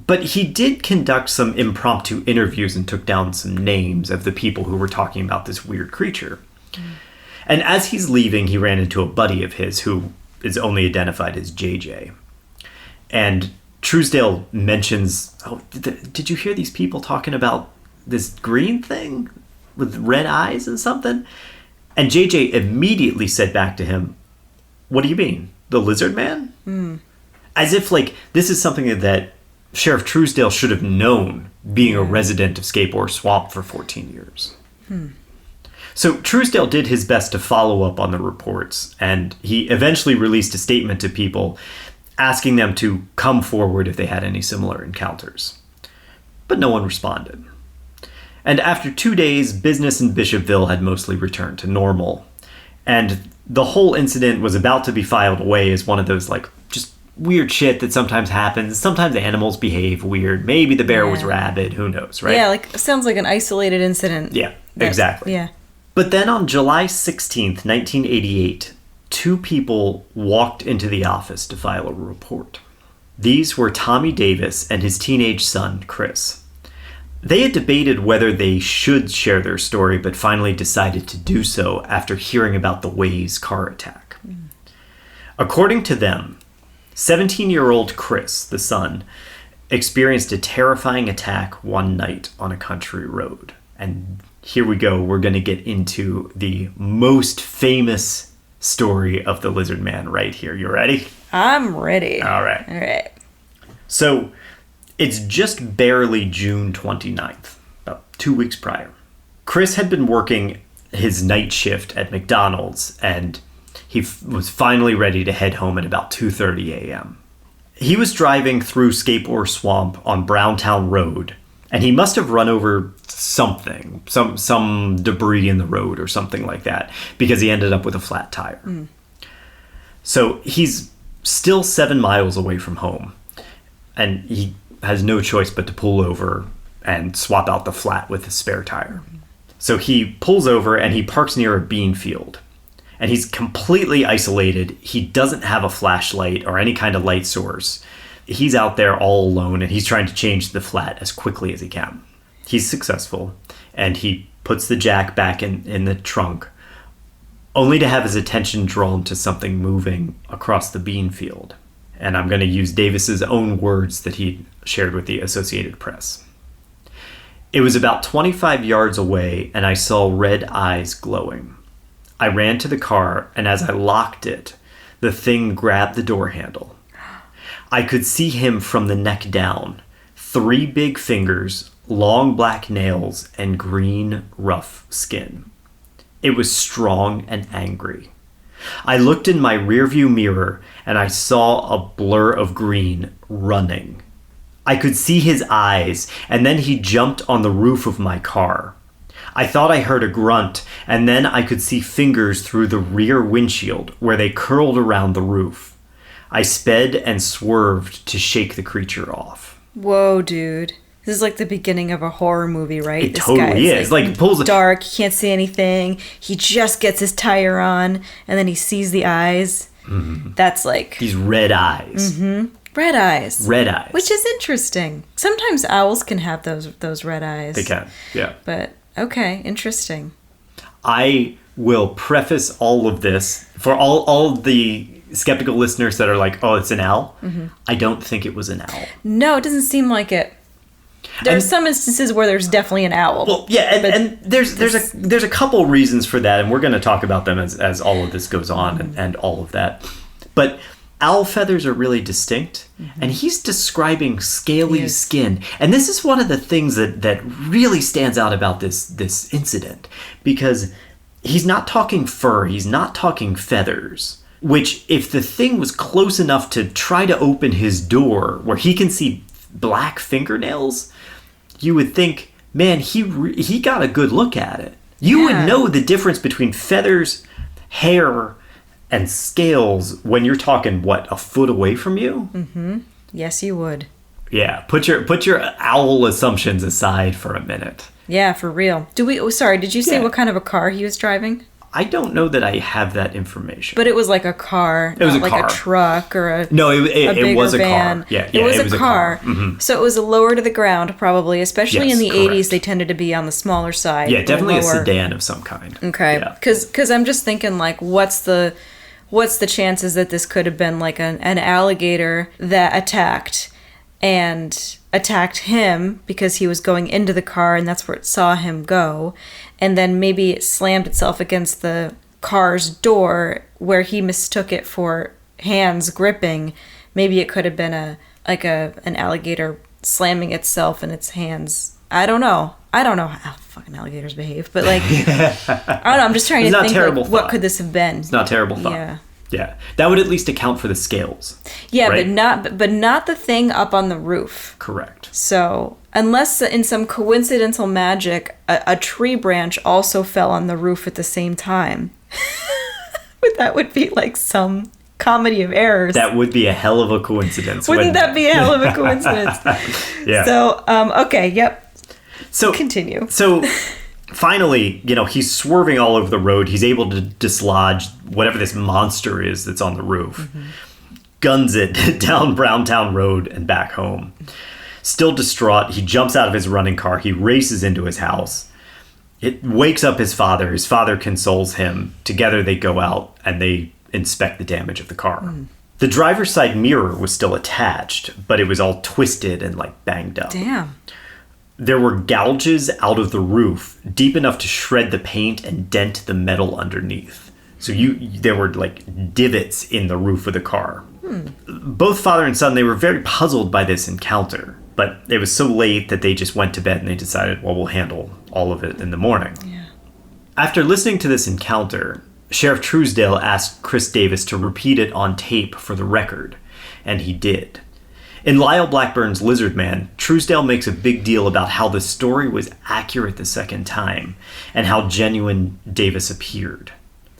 But he did conduct some impromptu interviews and took down some names of the people who were talking about this weird creature. And as he's leaving, he ran into a buddy of his who is only identified as JJ. And Truesdale mentions, did you hear these people talking about this green thing with red eyes and something? And JJ immediately said back to him, what do you mean? The Lizardman? As if, this is something that Sheriff Truesdale should have known, being a resident of Scape Ore Swamp for 14 years. So Truesdale did his best to follow up on the reports, and he eventually released a statement to people asking them to come forward if they had any similar encounters. But no one responded. And after 2 days, business in Bishopville had mostly returned to normal. And the whole incident was about to be filed away as one of those, just weird shit that sometimes happens. Sometimes animals behave weird. Maybe the bear was rabid. Who knows, right?
Yeah, sounds like an isolated incident.
Yeah, exactly.
Yeah.
But then on July 16th, 1988, 2 people walked into the office to file a report. These were Tommy Davis and his teenage son, Chris. They had debated whether they should share their story, but finally decided to do so after hearing about the Waze car attack. According to them, 17-year-old Chris, the son, experienced a terrifying attack one night on a country road. And here we go. We're going to get into the most famous story of the Lizardman right here. You ready?
I'm ready.
All right.
All right.
So it's just barely June 29th, about 2 weeks prior. Chris had been working his night shift at McDonald's, and he was finally ready to head home at about 2:30 a.m. He was driving through Scape Ore Swamp on Browntown Road, and he must have run over something, some debris in the road or something like that, because he ended up with a flat tire. So he's still 7 miles away from home, and he has no choice but to pull over and swap out the flat with a spare tire. So he pulls over and he parks near a bean field. And he's completely isolated. He doesn't have a flashlight or any kind of light source. He's out there all alone, and he's trying to change the flat as quickly as he can. He's successful, and he puts the jack back in the trunk, only to have his attention drawn to something moving across the bean field. And I'm going to use Davis's own words that he shared with the Associated Press. It was about 25 yards away, and I saw red eyes glowing. I ran to the car, and as I locked it, the thing grabbed the door handle. I could see him from the neck down, 3 big fingers, long black nails, and green, rough skin. It was strong and angry. I looked in my rearview mirror, and I saw a blur of green running. I could see his eyes, and then he jumped on the roof of my car. I thought I heard a grunt, and then I could see fingers through the rear windshield where they curled around the roof. I sped and swerved to shake the creature off.
Whoa, dude. This is like the beginning of a horror movie, right?
It totally is. Like pulls
dark, he can't see anything. He just gets his tire on, and then he sees the eyes.
Mm-hmm.
That's like...
These red eyes.
Mm-hmm. Red eyes.
Red eyes.
Which is interesting. Sometimes owls can have those red eyes.
They can, yeah.
But Okay, interesting.
I will preface all of this for all the skeptical listeners that are like, oh, it's an owl. I don't think it was an owl.
No, it doesn't seem like it. There's some instances where there's definitely an owl.
Well, yeah, and there's a couple reasons for that, and we're going to talk about them as all of this goes on and all of that. But owl feathers are really distinct, and he's describing scaly skin. And this is one of the things that really stands out about this incident, because he's not talking fur, he's not talking feathers, which if the thing was close enough to try to open his door where he can see black fingernails, you would think, man, he got a good look at it. You would know the difference between feathers, hair, and scales when you're talking, what, a foot away from you? Mm-hmm.
Yes, you would.
Yeah, put your owl assumptions aside for a minute.
Yeah, for real. Did you say what kind of a car he was driving?
I don't know that I have that information.
But it was like a car.
It was
not
a car.
Like a truck or a
No, it was a
van.
car. Yeah,
it was a car.
Mm-hmm.
So it was lower to the ground, probably. Especially in the
correct.
80s, they tended to be on the smaller side.
Yeah, definitely a
lower.
sedan of some kind.
Okay.
Yeah.
Because I'm just thinking, like, what's the chances that this could have been like an alligator that attacked him because he was going into the car and that's where it saw him go, and then maybe it slammed itself against the car's door where he mistook it for hands gripping. Maybe it could have been an alligator slamming itself in its hands. I don't know how fucking alligators behave, but like I don't know, I'm just trying to think like, what could this have been.
It's not a terrible thought. Yeah, that would at least account for the scales.
Yeah,
right?
but not the thing up on the roof.
Correct.
So, unless in some coincidental magic, a tree branch also fell on the roof at the same time. But that would be like some comedy of errors.
That would be a hell of a coincidence.
Wouldn't that be a hell of a coincidence?
Yeah.
So, okay, yep.
So
continue.
So finally, he's swerving all over the road. He's able to dislodge whatever this monster is that's on the roof. Guns it down Browntown Road and back home. Still distraught, he jumps out of his running car. He races into his house. It wakes up his father. His father consoles him. Together they go out and they inspect the damage of the car. The driver's side mirror was still attached, but it was all twisted and like banged up.
Damn.
There were gouges out of the roof deep enough to shred the paint and dent the metal underneath. So there were like divots in the roof of the car. Both father and son, they were very puzzled by this encounter, but it was so late that they just went to bed and they decided, well, we'll handle all of it in the morning.
Yeah.
After listening to this encounter, Sheriff Truesdale asked Chris Davis to repeat it on tape for the record, and he did. In Lyle Blackburn's Lizardman, Truesdale makes a big deal about how the story was accurate the second time, and how genuine Davis appeared.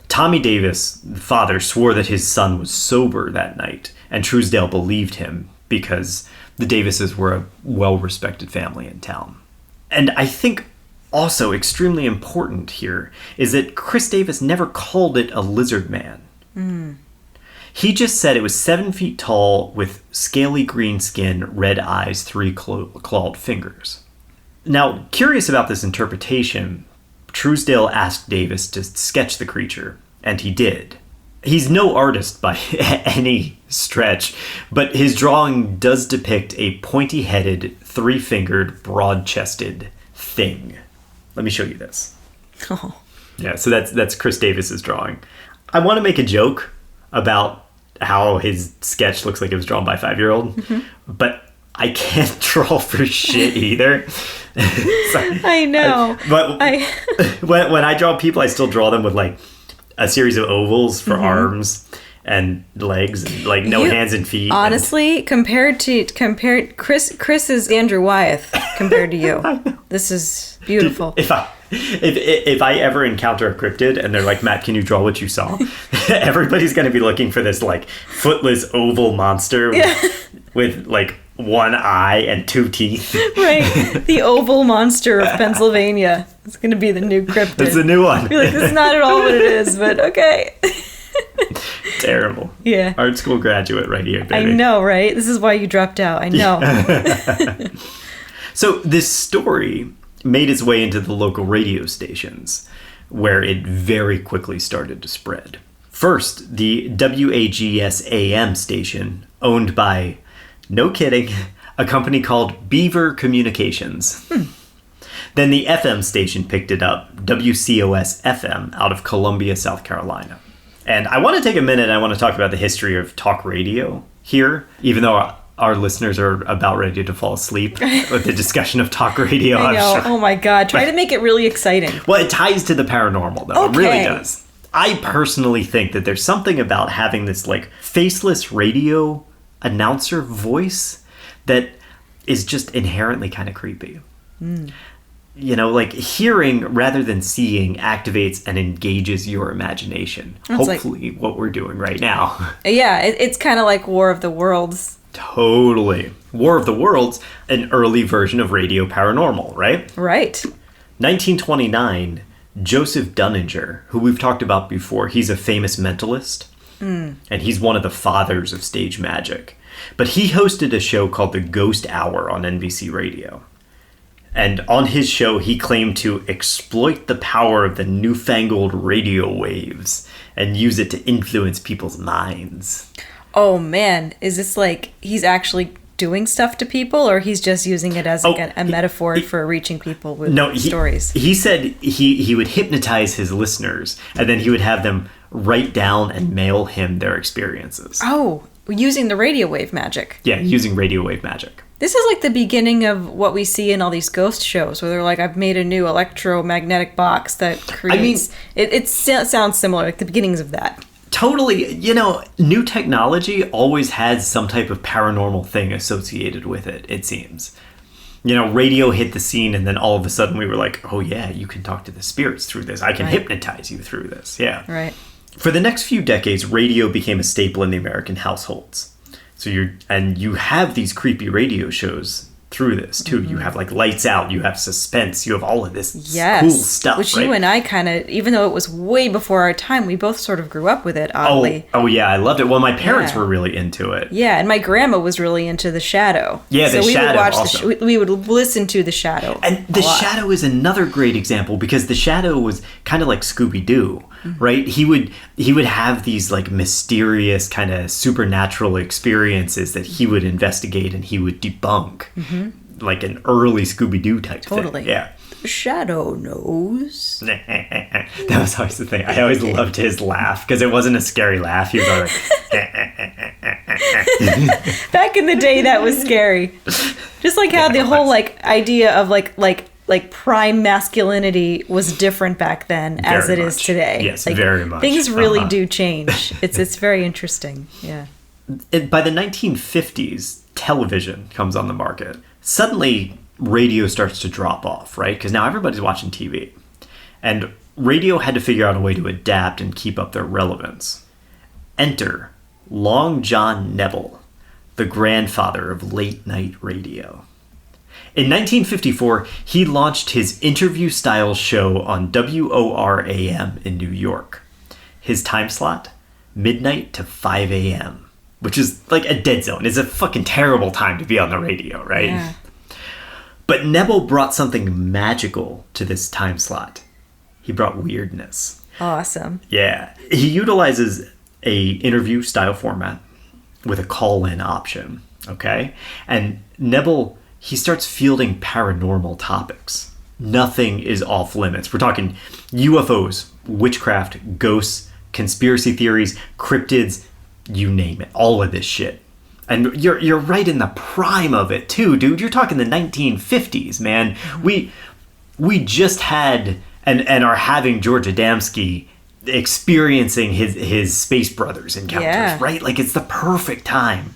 Tommy Davis, the father, swore that his son was sober that night, and Truesdale believed him because the Davises were a well-respected family in town. And I think also extremely important here is that Chris Davis never called it a lizard man. He just said it was 7 feet tall with scaly green skin, red eyes, 3 clawed fingers. Now, curious about this interpretation, Truesdale asked Davis to sketch the creature, and he did. He's no artist by any stretch, but his drawing does depict a pointy-headed, 3-fingered, broad-chested thing. Let me show you this.
Oh.
Yeah, so that's Chris Davis's drawing. I want to make a joke about how his sketch looks like it was drawn by a 5-year-old, but I can't draw for shit either.
I know.
But when I draw people, I still draw them with like a series of ovals for arms and legs, and like no hands and feet.
Honestly, compared Chris is Andrew Wyeth compared to you. This is beautiful.
If I ever encounter a cryptid and they're like, Matt, can you draw what you saw? Everybody's going to be looking for this like footless oval monster with like 1 eye and 2 teeth.
Right. The oval monster of Pennsylvania. It's going to be the new cryptid.
It's a new one.
You're like, that's not at all what it is, but okay.
Terrible.
Yeah.
Art school graduate right here, baby.
I know, right? This is why you dropped out. I know.
So this story made its way into the local radio stations, where it very quickly started to spread. First, the WAGS-AM station, owned by, no kidding, a company called Beaver Communications. Then the FM station picked it up, WCOS-FM, out of Columbia, South Carolina. And I want to take a minute, I want to talk about the history of talk radio here, even though our listeners are about ready to fall asleep with the discussion of talk radio.
I know.
I'm sure.
Oh my God. Try to make it really exciting.
Well, it ties to the paranormal, though.
Okay.
It really does. I personally think that there's something about having this, like, faceless radio announcer voice that is just inherently kind of creepy. You know, like, hearing rather than seeing activates and engages your imagination.
That's
hopefully what we're doing right now.
Yeah, it's kind of like War of the Worlds.
Totally. War of the Worlds, an early version of Radio Paranormal, right?
Right.
1929, Joseph Dunninger, who we've talked about before, he's a famous mentalist, and he's one of the fathers of stage magic. But he hosted a show called The Ghost Hour on NBC Radio. And on his show, he claimed to exploit the power of the newfangled radio waves and use it to influence people's minds.
Oh man, is this like he's actually doing stuff to people, or he's just using it as like a metaphor for reaching people with stories?
He said he would hypnotize his listeners, and then he would have them write down and mail him their experiences.
Oh, using the radio wave magic.
Yeah, using radio wave magic.
This is like the beginning of what we see in all these ghost shows, where they're like, I've made a new electromagnetic box that creates... It sounds similar, like the beginnings of that.
Totally. You know, new technology always has some type of paranormal thing associated with it, it seems. You know, radio hit the scene, and then all of a sudden we were like, oh yeah, you can talk to the spirits through this. I can hypnotize you through this. Yeah.
Right.
For the next few decades, radio became a staple in the American households. So you have these creepy radio shows through this too. You have like Lights Out, you have Suspense, you have all of this cool stuff,
which
right?
you and I kind of, even though it was way before our time, we both sort of grew up with it, oddly.
Oh yeah, I loved it. Well, my parents were really into it.
Yeah, and my grandma was really into The Shadow.
Yeah,
so
The
we
Shadow
would watch
also.
we would listen to The Shadow.
And The Shadow is another great example, because The Shadow was kind of like Scooby-Doo, right? He would have these like mysterious kind of supernatural experiences that he would investigate and he would debunk. Like an early Scooby-Doo type thing.
Totally.
Yeah.
The Shadow knows.
That was always the thing. I always loved his laugh, because it wasn't a scary laugh. He was always like...
Back in the day, that was scary. Just like how the whole like idea of like prime masculinity was different back then as it is today.
Yes,
like,
very much.
Things really do change. It's very interesting. Yeah.
By the 1950s, television comes on the market. Suddenly, radio starts to drop off, right? Because now everybody's watching TV. And radio had to figure out a way to adapt and keep up their relevance. Enter Long John Nebel, the grandfather of late-night radio. In 1954, he launched his interview-style show on WOR-AM in New York. His time slot? Midnight to 5 a.m., which is like a dead zone. It's a fucking terrible time to be on the radio, right?
Yeah.
But Nebel brought something magical to this time slot. He brought weirdness.
Awesome.
Yeah. He utilizes a interview-style format with a call-in option, okay? And Nebel, he starts fielding paranormal topics. Nothing is off limits. We're talking UFOs, witchcraft, ghosts, conspiracy theories, cryptids, you name it, all of this shit. And you're right in the prime of it too, dude. You're talking the 1950s, man. We just had and are having George Adamski experiencing his Space Brothers encounters, right? Like, it's the perfect time.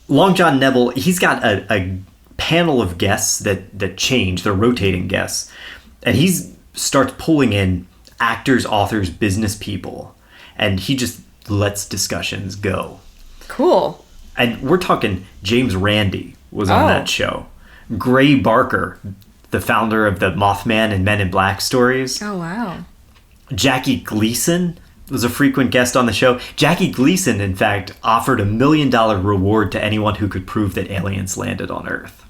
Long John Nebel, he's got a panel of guests that change, they're rotating guests, and he starts pulling in actors, authors, business people, and he just lets discussions go.
Cool.
And we're talking James Randi was on that show. Gray Barker, the founder of the Mothman and Men in Black stories.
Oh, wow.
Jackie Gleason was a frequent guest on the show. Jackie Gleason, in fact, offered $1 million reward to anyone who could prove that aliens landed on Earth.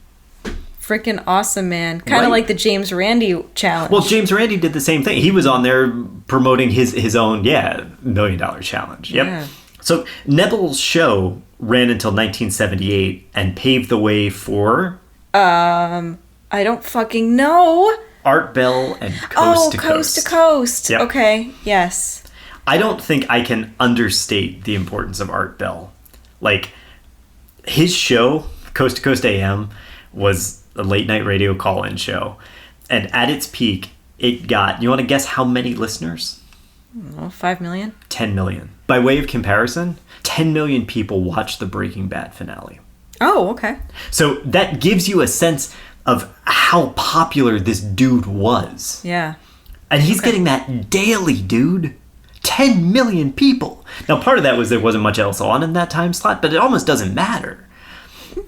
freaking awesome, man. Kind of
Right.
like the James Randi challenge.
Well, James Randi did the same thing. He was on there promoting his own, $1 million challenge. Yep.
Yeah.
So Neville's show ran until 1978 and paved the way for
I don't fucking know.
Art Bell and Coast to Coast.
Coast to Coast.
Yep.
Okay, yes.
I don't think I can understate the importance of Art Bell. Like, his show, Coast to Coast AM, was a late night radio call-in show. And at its peak, it got, you want to guess how many listeners?
Oh, 5 million?
10 million. By way of comparison, 10 million people watched the Breaking Bad finale.
Oh, okay.
So that gives you a sense of how popular this dude was.
Yeah.
And he's getting that daily, dude. 10 million people. Now, part of that was there wasn't much else on in that time slot, but it almost doesn't matter.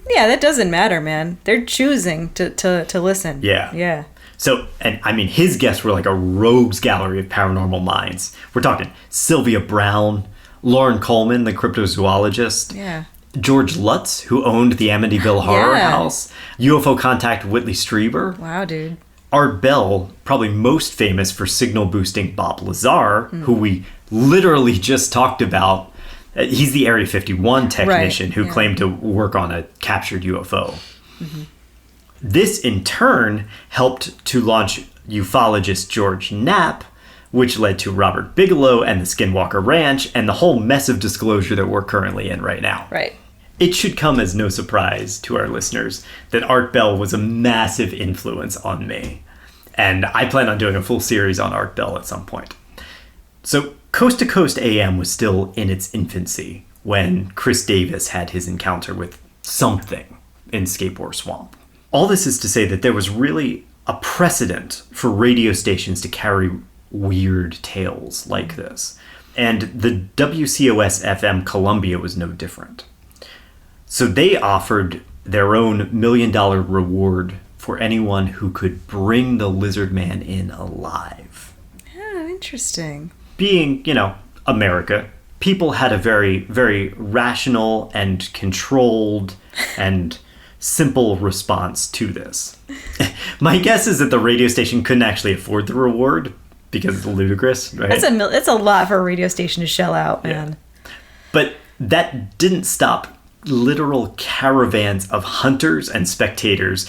Yeah, that doesn't matter, man. They're choosing to listen.
Yeah.
Yeah.
So, and I mean, his guests were like a rogues gallery of paranormal minds. We're talking Sylvia Brown, Lauren Coleman, the cryptozoologist.
Yeah.
George Lutz, who owned the Amityville Horror
Yeah.
House. UFO contact Whitley Strieber.
Wow, dude.
Art Bell, probably most famous for signal boosting Bob Lazar, who we literally just talked about. He's the Area 51 technician who claimed to work on a captured UFO.
Mm-hmm.
This, in turn, helped to launch ufologist George Knapp, which led to Robert Bigelow and the Skinwalker Ranch and the whole mess of disclosure that we're currently in right now.
Right.
It should come as no surprise to our listeners that Art Bell was a massive influence on me. And I plan on doing a full series on Art Bell at some point. So Coast to Coast AM was still in its infancy when Chris Davis had his encounter with something in Scape Ore Swamp. All this is to say that there was really a precedent for radio stations to carry weird tales like this. And the WCOS FM Columbia was no different. So they offered their own $1 million reward for anyone who could bring the Lizardman in alive.
Oh, interesting.
Being, America, people had a very, very rational and controlled and simple response to this. My guess is that the radio station couldn't actually afford the reward because it's ludicrous, right?
That's a lot for a radio station to shell out, man.
Yeah. But that didn't stop literal caravans of hunters and spectators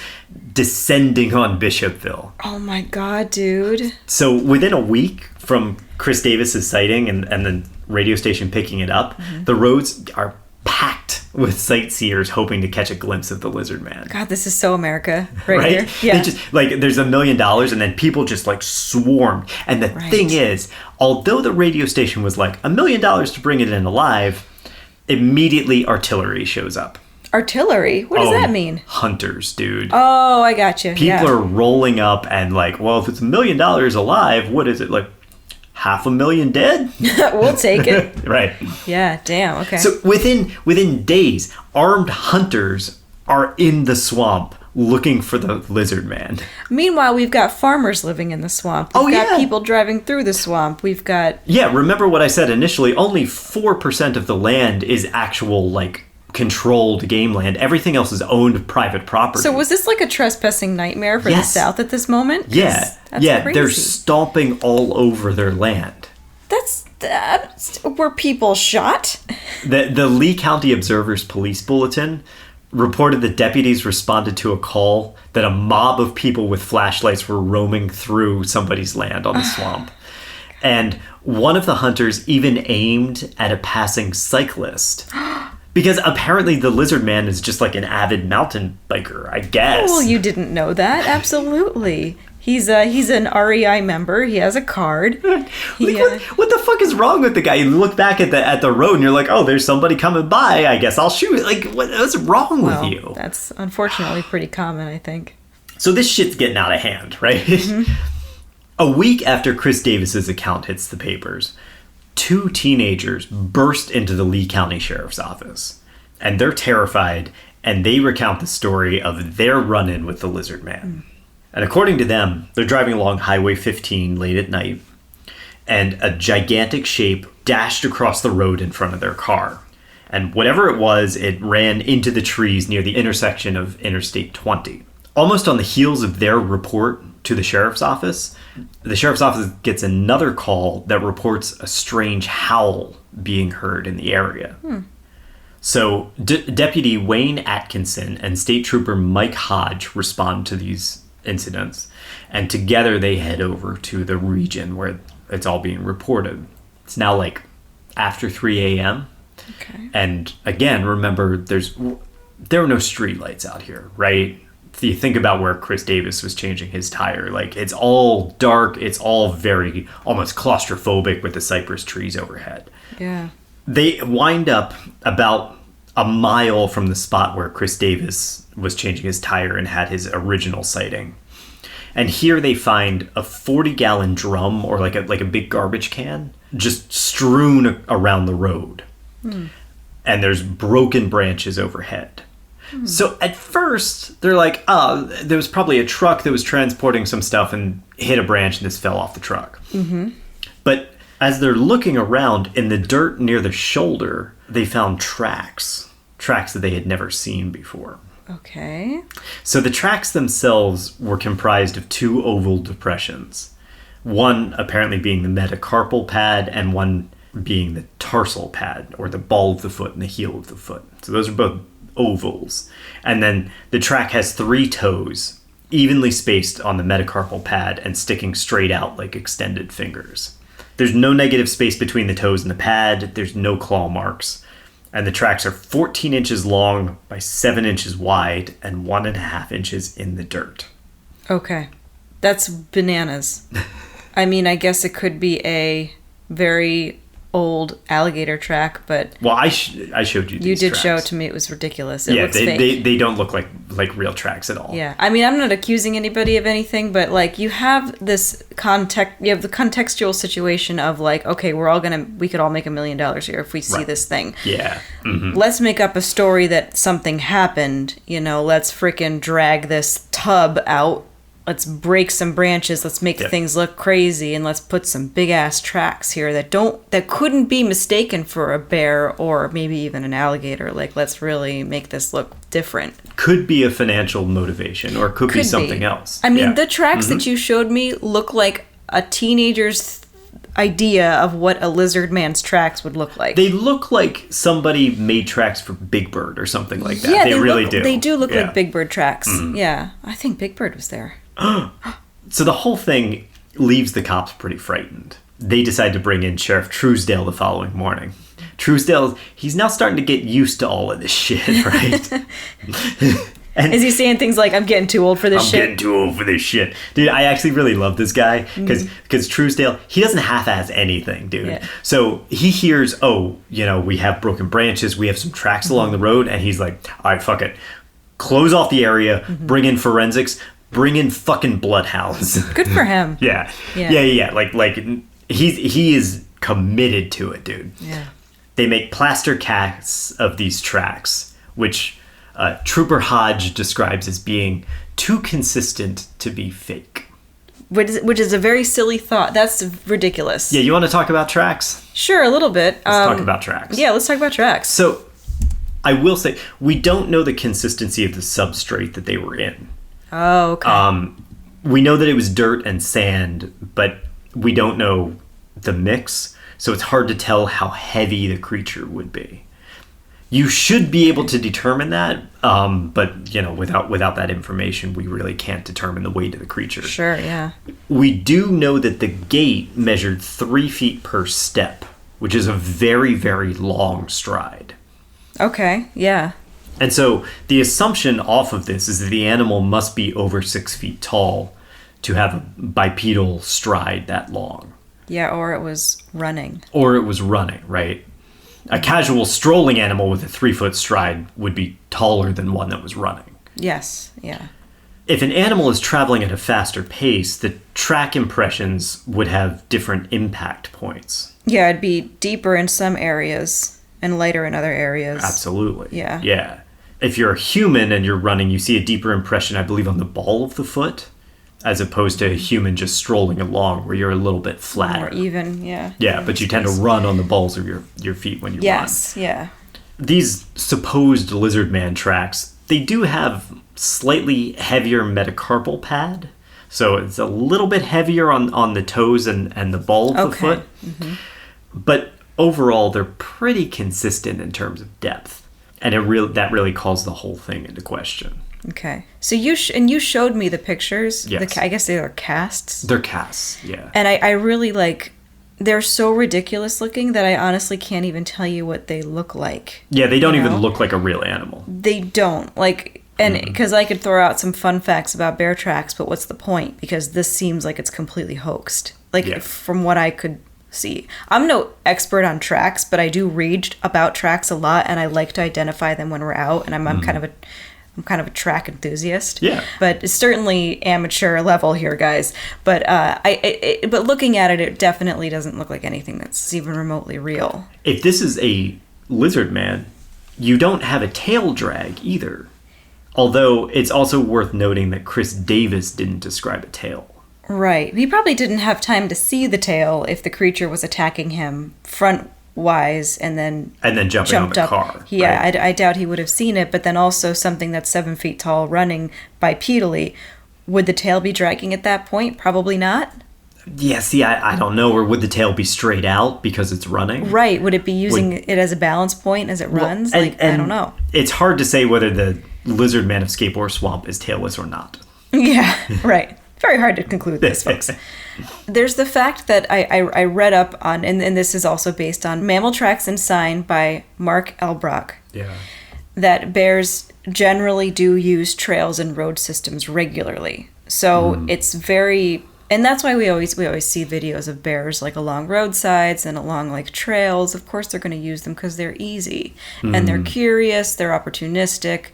descending on Bishopville.
Oh my god, dude.
So within a week from Chris Davis's sighting and the radio station picking it up, the roads are packed with sightseers hoping to catch a glimpse of the Lizardman.
God, this is so America right here. Yeah.
They just, there's $1 million and then people just swarmed. And the thing is, although the radio station was $1 million to bring it in alive, immediately artillery shows up.
Artillery? What does that mean?
Hunters, dude.
Oh, I got you.
People are rolling up and well, if it's $1 million alive, what is it, 500,000 dead?
We'll take it.
Right.
Yeah, damn, okay.
So within days, armed hunters are in the swamp looking for the Lizardman.
Meanwhile, we've got farmers living in the swamp. We've got people driving through the swamp. We've got...
Yeah, remember what I said initially, only 4% of the land is actual, controlled game land. Everything else is owned private property.
So was this a trespassing nightmare for the South at this moment?
Yeah.
That's crazy.
They're stomping all over their land.
That's were people shot?
The Lee County Observer's police bulletin reported that deputies responded to a call that a mob of people with flashlights were roaming through somebody's land on the swamp. And one of the hunters even aimed at a passing cyclist. Because apparently the Lizardman is just an avid mountain biker, I guess.
Well, you didn't know that. Absolutely. He's an REI member. He has a card.
What the fuck is wrong with the guy? You look back at the road and you're like, oh, there's somebody coming by. I guess I'll shoot. What's wrong with you?
That's unfortunately pretty common, I think.
So this shit's getting out of hand, right? Mm-hmm. A week after Chris Davis's account hits the papers, 2 teenagers burst into the Lee County Sheriff's Office. And they're terrified, and they recount the story of their run-in with the Lizardman. And according to them, they're driving along Highway 15 late at night, and a gigantic shape dashed across the road in front of their car. And whatever it was, it ran into the trees near the intersection of Interstate 20. Almost on the heels of their report to the sheriff's office gets another call that reports a strange howl being heard in the area. So Deputy Wayne Atkinson and State Trooper Mike Hodge respond to these incidents, and together they head over to the region where it's all being reported. It's now like after 3 a.m.
Okay.
And again, remember, there are no streetlights out here, right? If you think about where Chris Davis was changing his tire, like, it's all dark, it's all very almost claustrophobic with the cypress trees overhead.
Yeah.
They wind up about a mile from the spot where Chris Davis was changing his tire and had his original sighting. And here they find a 40-gallon drum, or like a big garbage can, just strewn around the road. And there's broken branches overhead. So at first, they're like, oh, there was probably a truck that was transporting some stuff and hit a branch and this fell off the truck. But as they're looking around in the dirt near the shoulder, they found tracks that they had never seen before.
Okay.
So the tracks themselves were comprised of 2 oval depressions, one apparently being the metacarpal pad and one being the tarsal pad, or the ball of the foot and the heel of the foot. So those are both ovals. And then the track has 3 toes, evenly spaced on the metacarpal pad and sticking straight out like extended fingers. There's no negative space between the toes and the pad. There's no claw marks. And the tracks are 14 inches long by 7 inches wide and 1.5 inches in the dirt.
Okay. That's bananas. I mean, I guess it could be a very old alligator track, but...
Well, I showed you these
You did
tracks.
show it to me. It was ridiculous. It looks fake.
They don't look like real tracks at all.
Yeah. I mean, I'm not accusing anybody of anything, but, like, you have this you have the contextual situation of, like, okay, we could all make $1 million here if we see this thing.
Yeah. Mm-hmm.
Let's make up a story that something happened, let's freaking drag this tub out. Let's break some branches. Let's make things look crazy, and let's put some big ass tracks here that couldn't be mistaken for a bear or maybe even an alligator. Like, let's really make this look different.
Could be a financial motivation, or could be something else.
I mean, the tracks that you showed me look like a teenager's idea of what a Lizardman's tracks would look like.
They look like somebody made tracks for Big Bird or something like that.
Yeah,
they really do.
They do look like Big Bird tracks. Yeah, I think Big Bird was there.
So the whole thing leaves the cops pretty frightened. They decide to bring in Sheriff Truesdale the following morning. Truesdale, he's now starting to get used to all of this shit, right? And
is he saying things like, I'm getting too old for this shit?
I'm getting too old for this shit. Dude, I actually really love this guy because Truesdale, he doesn't half-ass anything, dude.
Yeah.
So he hears, we have broken branches, we have some tracks along the road, and he's like, all right, fuck it. Close off the area, bring in forensics, bring in fucking bloodhounds.
Good for him.
Yeah. Like he is committed to it, dude.
Yeah.
They make plaster casts of these tracks, which Trooper Hodge describes as being too consistent to be fake.
Which is a very silly thought. That's ridiculous.
Yeah, you want to talk about tracks?
Sure, a little bit.
Let's talk about tracks.
Yeah, let's talk about tracks.
So, I will say, we don't know the consistency of the substrate that they were in.
Oh, okay.
We know that it was dirt and sand, but we don't know the mix, so it's hard to tell how heavy the creature would be. You should be able to determine that, but without that information, we really can't determine the weight of the creature.
Sure, yeah.
We do know that the gait measured 3 feet per step, which is a very, very long stride.
Okay, yeah.
And so the assumption off of this is that the animal must be over 6 feet tall to have a bipedal stride that long.
Yeah, or it was running.
Or it was running, right? A casual strolling animal with a 3-foot stride would be taller than one that was running.
Yes, yeah.
If an animal is traveling at a faster pace, the track impressions would have different impact points.
Yeah, it'd be deeper in some areas and lighter in other areas.
Absolutely.
Yeah.
Yeah. If you're a human and you're running, you see a deeper impression, I believe, on the ball of the foot, as opposed to a human just strolling along where you're a little bit flatter.
More even, yeah.
Yeah, but you tend to run on the balls of your feet when you run.
Yes, yeah.
These supposed Lizardman tracks, They do have slightly heavier metacarpal pad, so it's a little bit heavier on the toes and the ball of the foot. But overall, they're pretty consistent in terms of depth, and that really calls the whole thing into question.
Okay. So you showed me the pictures.
Yes.
I guess they are casts.
They're casts, yeah.
And I really they're so ridiculous looking that I honestly can't even tell you what they look like.
Yeah, they don't even look like a real animal.
They don't. And because I could throw out some fun facts about bear tracks, but what's the point? Because this seems like it's completely hoaxed. From what I could see. I'm no expert on tracks, but I do read about tracks a lot, and I like to identify them when we're out, and I'm kind of a track enthusiast.
Yeah.
But it's certainly amateur level here, guys. But but looking at it, it definitely doesn't look like anything that's even remotely real.
If this is a Lizardman, you don't have a tail drag either. Although it's also worth noting that Chris Davis didn't describe a tail.
Right. He probably didn't have time to see the tail if the creature was attacking him front-wise and then
jumping on the car.
Yeah,
right?
I doubt he would have seen it, but then also something that's 7 feet tall running bipedally. Would the tail be dragging at that point? Probably not.
Yeah, see, I don't know. Or would the tail be straight out because it's running?
Right. Would it be using it as a balance point as it runs?
And
I don't know.
It's hard to say whether the Lizardman of Scape Ore Swamp is tailless or not.
Yeah, right. Very hard to conclude this, folks. There's the fact that I read up on, and this is also based on Mammal Tracks and Sign by Mark Elbrock.
Yeah.
That bears generally do use trails and road systems regularly. So it's very, and that's why we always see videos of bears along roadsides and along trails. Of course they're going to use them because they're easy and they're curious, they're opportunistic.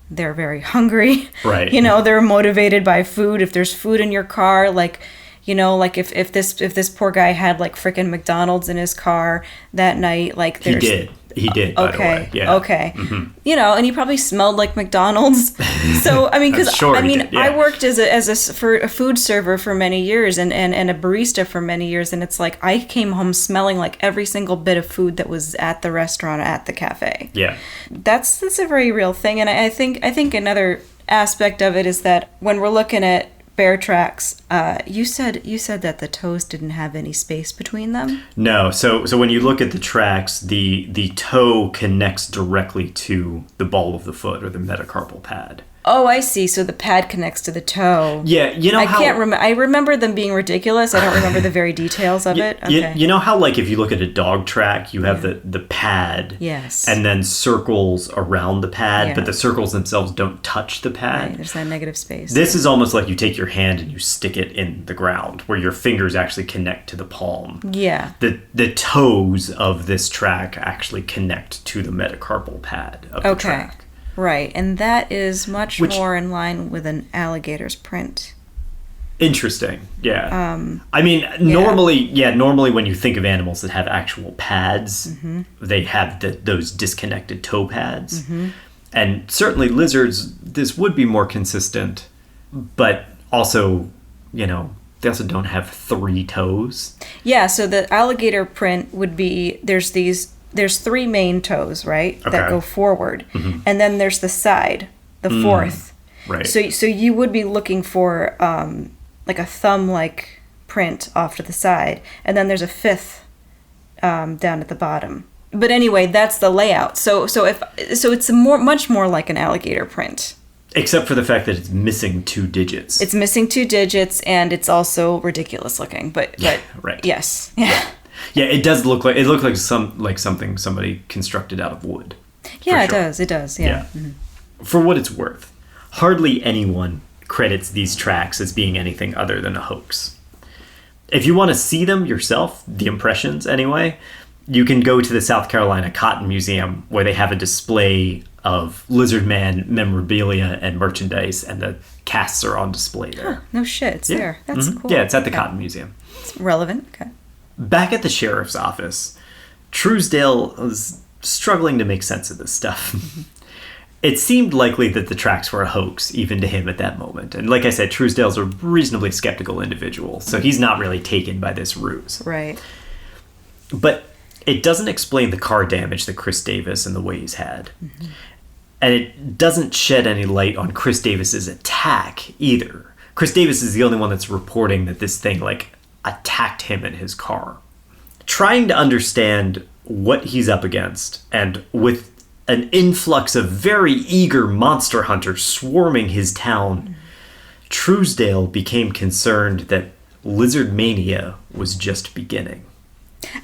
They're very hungry.
Right.
They're motivated by food. If there's food in your car, if this poor guy had frickin' McDonald's in his car that night, there's...
He did, by the way. Yeah.
Okay. And he probably smelled like McDonald's. So, because
sure he did, yeah.
I worked as a food server for many years and a barista for many years. And it's I came home smelling like every single bit of food that was at the restaurant, at the cafe.
Yeah.
That's a very real thing. And I think another aspect of it is that when we're looking at bear tracks, you said that the toes didn't have any space between them?
No. So when you look at the tracks, the toe connects directly to the ball of the foot or the metacarpal pad.
Oh, I see. So the pad connects to the toe.
Yeah,
I remember them being ridiculous. I don't remember the very details of it. Okay.
You know how, if you look at a dog track, you have the pad.
Yes.
And then circles around the pad,
Yeah.
but the circles themselves don't touch the pad.
Right, there's that negative space.
This is almost like you take your hand and you stick it in the ground, where your fingers actually connect to the palm.
Yeah.
The toes of this track actually connect to the metacarpal pad of the track.
Right, and that is much more in line with an alligator's print.
Interesting, yeah. Normally when you think of animals that have actual pads, they have those disconnected toe pads. And certainly lizards, this would be more consistent, but also, they also don't have 3 toes.
Yeah, so the alligator print would be, there's 3 main toes, right, that go forward, and then there's the side, the fourth.
Right.
So you would be looking for a thumb-like print off to the side, and then there's a 5th down at the bottom. But anyway, that's the layout. So it's much more like an alligator print.
Except for the fact that it's missing 2 digits.
It's missing 2 digits, and it's also ridiculous looking. But
right.
Yes. Yeah.
Yeah, it does look like something somebody constructed out of wood.
Yeah, it does. It does. Yeah.
For what it's worth, hardly anyone credits these tracks as being anything other than a hoax. If you want to see them yourself, the impressions anyway, you can go to the South Carolina Cotton Museum, where they have a display of Lizardman memorabilia and merchandise, and the casts are on display there.
Huh, no shit, it's there. That's cool.
Yeah, it's at the Cotton Museum.
It's relevant. Okay.
Back at the sheriff's office, Truesdale was struggling to make sense of this stuff. It seemed likely that the tracks were a hoax, even to him at that moment. And like I said, Truesdale's a reasonably skeptical individual, so he's not really taken by this ruse.
Right.
But it doesn't explain the car damage that Chris Davis and the Ways had. And it doesn't shed any light on Chris Davis's attack either. Chris Davis is the only one that's reporting that this thing, like, attacked him in his car. Trying to understand what he's up against, and with an influx of very eager monster hunters swarming his town, Truesdale became concerned that lizard mania was just beginning.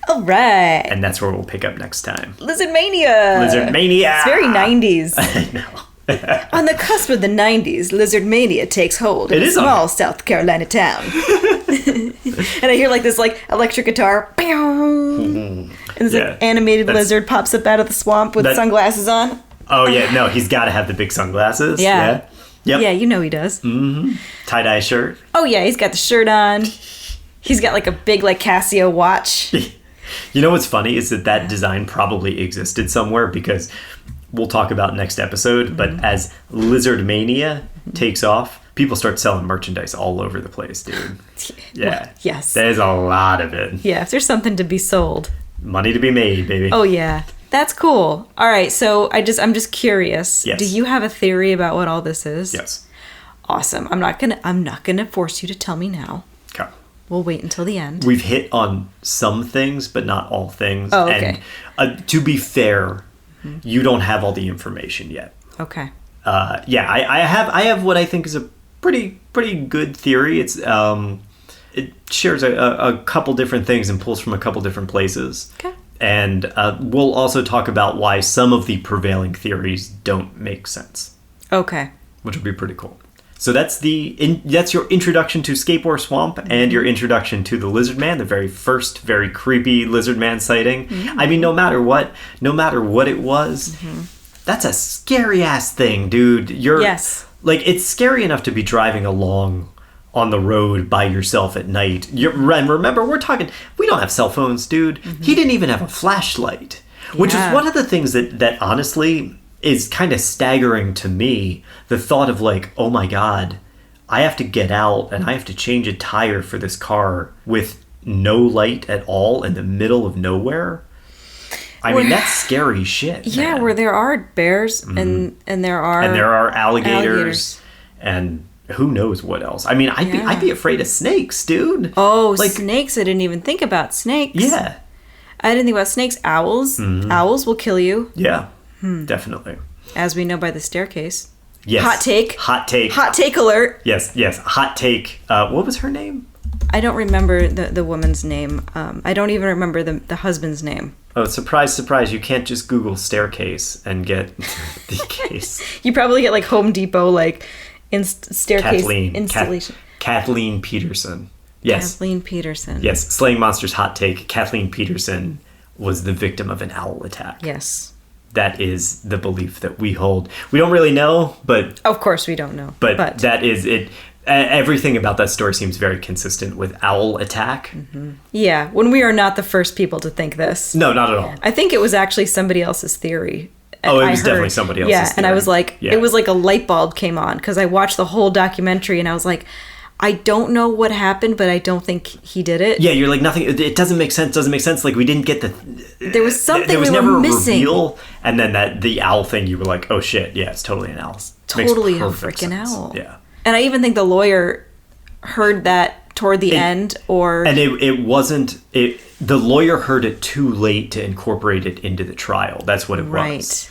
All right.
And that's where we'll pick up next time.
Lizard mania.
Lizard mania.
It's very 90s.
I know.
On the cusp of the 90s, lizard mania takes hold in a small South Carolina town. And I hear like this like electric guitar. And this like, animated lizard pops up out of the swamp with sunglasses on.
Oh, yeah. No, he's got to have the big sunglasses.
Yeah.
Yep.
Yeah, you know he does.
Mm-hmm. Tie-dye shirt.
Oh, yeah. He's got the shirt on. He's got like a big like Casio watch.
You know what's funny is that design probably existed somewhere, because we'll talk about next episode, but as Lizard Mania takes off, people start selling merchandise all over the place, dude. Yeah.
Well, yes.
There's a lot of it.
Yeah, if there's something to be sold.
Money to be made, baby.
Oh, yeah. That's cool. All right, so I'm just curious.
Yes.
Do you have a theory about what all this is?
Yes.
Awesome. I'm not gonna force you to tell me now.
Okay.
We'll wait until the end.
We've hit on some things, but not all things.
Oh, okay.
And to be fair, you don't have all the information yet.
Okay.
Yeah, I have what I think is a pretty good theory. It shares a couple different things and pulls from a couple different places.
Okay.
And we'll also talk about why some of the prevailing theories don't make sense.
Okay.
Which will be pretty cool. So that's your introduction to Scape Ore Swamp and your introduction to the Lizardman, the very first, very creepy Lizardman sighting. Mm-hmm. I mean, no matter what it was, that's a scary ass thing, dude.
Yes.
Like, it's scary enough to be driving along on the road by yourself at night. And remember, we don't have cell phones, dude. He didn't even have a flashlight, which is one of the things that honestly is kind of staggering to me. The thought of like, oh my God, I have to get out and I have to change a tire for this car with no light at all in the middle of nowhere. I mean, that's scary shit.
Yeah,
man.
where there are bears and there are
alligators. And who knows what else. I mean, I'd be afraid of snakes, dude.
Oh,
like,
snakes. I didn't even think about snakes.
Yeah.
I didn't think about snakes. Owls. Owls will kill you.
Yeah, definitely.
As we know by the staircase.
Yes.
Hot take.
Hot take.
Hot take alert.
Yes. Hot take. What was her name?
I don't remember the woman's name. I don't even remember the husband's name.
Oh, surprise, surprise. You can't just Google staircase and get the case.
You probably get like Home Depot, like staircase
Kathleen.
installation.
Kathleen Peterson. Yes.
Kathleen Peterson.
Yes. Slaying Monsters hot take. Kathleen Peterson was the victim of an owl attack.
Yes.
That is the belief that we hold. We don't really know, but...
Of course we don't know.
But that is it. Everything about that story seems very consistent with owl attack.
Yeah, when we are not the first people to think this.
No, not at all.
I think it was actually somebody else's theory.
Oh, it was definitely somebody else's theory.
And I was like, it was like a light bulb came on, because I watched the whole documentary and I was like, I don't know what happened, but I don't think he did it.
Yeah, you're like, nothing, it doesn't make sense. Like, we didn't get the...
There was something
there was
we
never
were
a
missing.
reveal, and then the owl thing, you were like, oh shit, yeah, it's totally an owl.
Totally a
perfect
freaking
sense.
owl.
Yeah.
And I even think the lawyer heard that toward the end, or...
And it wasn't... The lawyer heard it too late to incorporate it into the trial. That's what it was.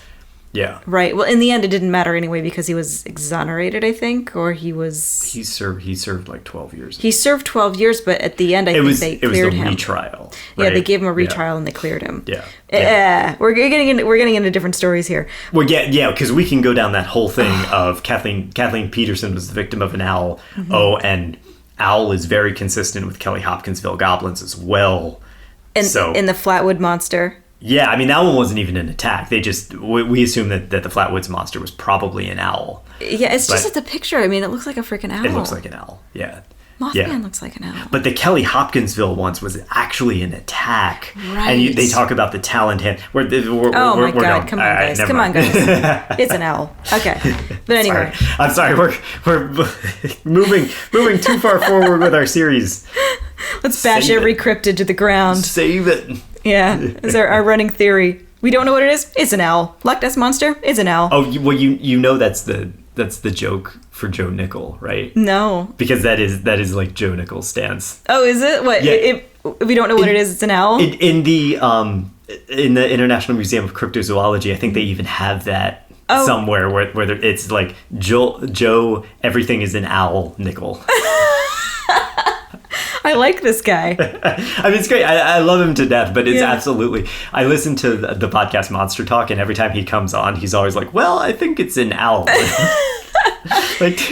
Yeah.
Right. Well, in the end, it didn't matter anyway because he was exonerated, I think, or he was...
He served like 12 years.
He served 12 years, but at the end, I think they cleared him.
It was the retrial. Right?
Yeah, they gave him a retrial and they cleared him.
Yeah.
We're getting into different stories here.
Well, yeah, because we can go down that whole thing of Kathleen Peterson was the victim of an owl. Oh, and owl is very consistent with Kelly Hopkinsville goblins as well.
And in the Flatwood Monster.
Yeah, I mean, that one wasn't even an attack. They just... We assume that the Flatwoods Monster was probably an owl.
Yeah, it's just at the picture. I mean, it looks like a freaking owl.
It looks like an owl, yeah.
Mothman looks like an owl.
But the Kelly Hopkinsville ones was actually an attack.
Right.
And they talk about the talent hand.
Oh my God, come on, guys. It's an owl. Okay. But anyway.
I'm sorry. We're moving too far forward with our series.
Let's bash every cryptid to the ground.
Save it.
Yeah, is our running theory. We don't know what it is. It's an owl. Loch Ness Monster. It's an owl.
Oh, you know that's the joke for Joe Nickel, right?
No.
Because that is like Joe Nickel's stance.
Oh, is it? What?
Yeah.
If we don't know what it is, it's an owl?
In the International Museum of Cryptozoology, I think they even have that somewhere where it's like Joe, everything is an owl, Nickel.
I like this guy.
I mean, it's great. I love him to death, but it's absolutely... I listen to the podcast Monster Talk, and every time he comes on, he's always like, well, I think it's an owl. Like,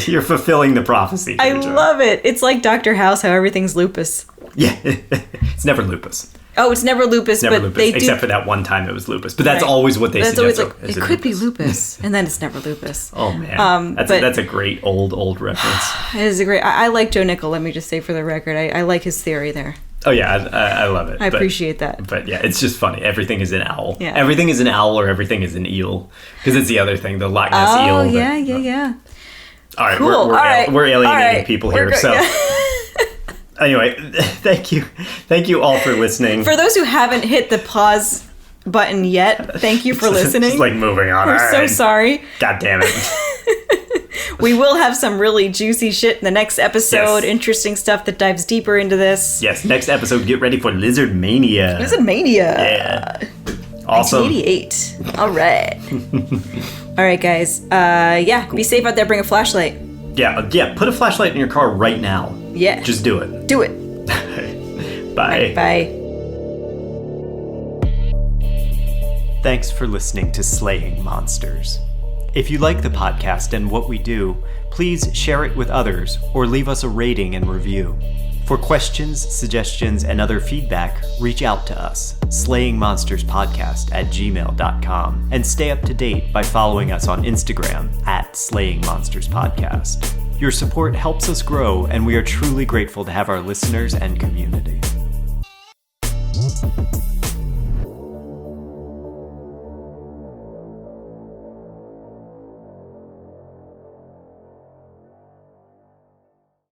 you're fulfilling the prophecy.
I love it. It's like Dr. House, how everything's lupus.
Yeah. It's never lupus.
Oh, it's never lupus,
Never
but
lupus,
they do...
except for that one time it was lupus. But that's
Right.
always what they
That's
suggest.
always like, it could be lupus, and then it's never lupus.
Oh, man. That's a great old reference.
It is a great... I like Joe Nickel, let me just say for the record. I like his theory there.
Oh, yeah, I love it.
I appreciate that.
But yeah, it's just funny. Everything is an owl.
Yeah.
Everything is an owl or everything is an eel. Because it's the other thing, the Loch Ness eel.
Oh, yeah.
All right,
Cool.
we're alienating
All right.
people here. So anyway, thank you all for listening.
For those who haven't hit the pause button yet, thank you for listening.
Just like moving on.
We're
All
so
right.
sorry.
God damn it.
We will have some really juicy shit in the next episode.
Yes.
Interesting stuff that dives deeper into this.
Yes, next episode, get ready for Lizard Mania.
Lizardmania.
Yeah. Awesome.
1988. All right. All right, guys. Be safe out there. Bring a flashlight.
Yeah. Put a flashlight in your car right now.
Yeah.
Just do it.
Do it.
Bye.
Bye.
Thanks for listening to Slaying Monsters. If you like the podcast and what we do, please share it with others or leave us a rating and review. For questions, suggestions, and other feedback, reach out to us, slayingmonsterspodcast@gmail.com, and stay up to date by following us on Instagram @slayingmonsterspodcast. Your support helps us grow, and we are truly grateful to have our listeners and community.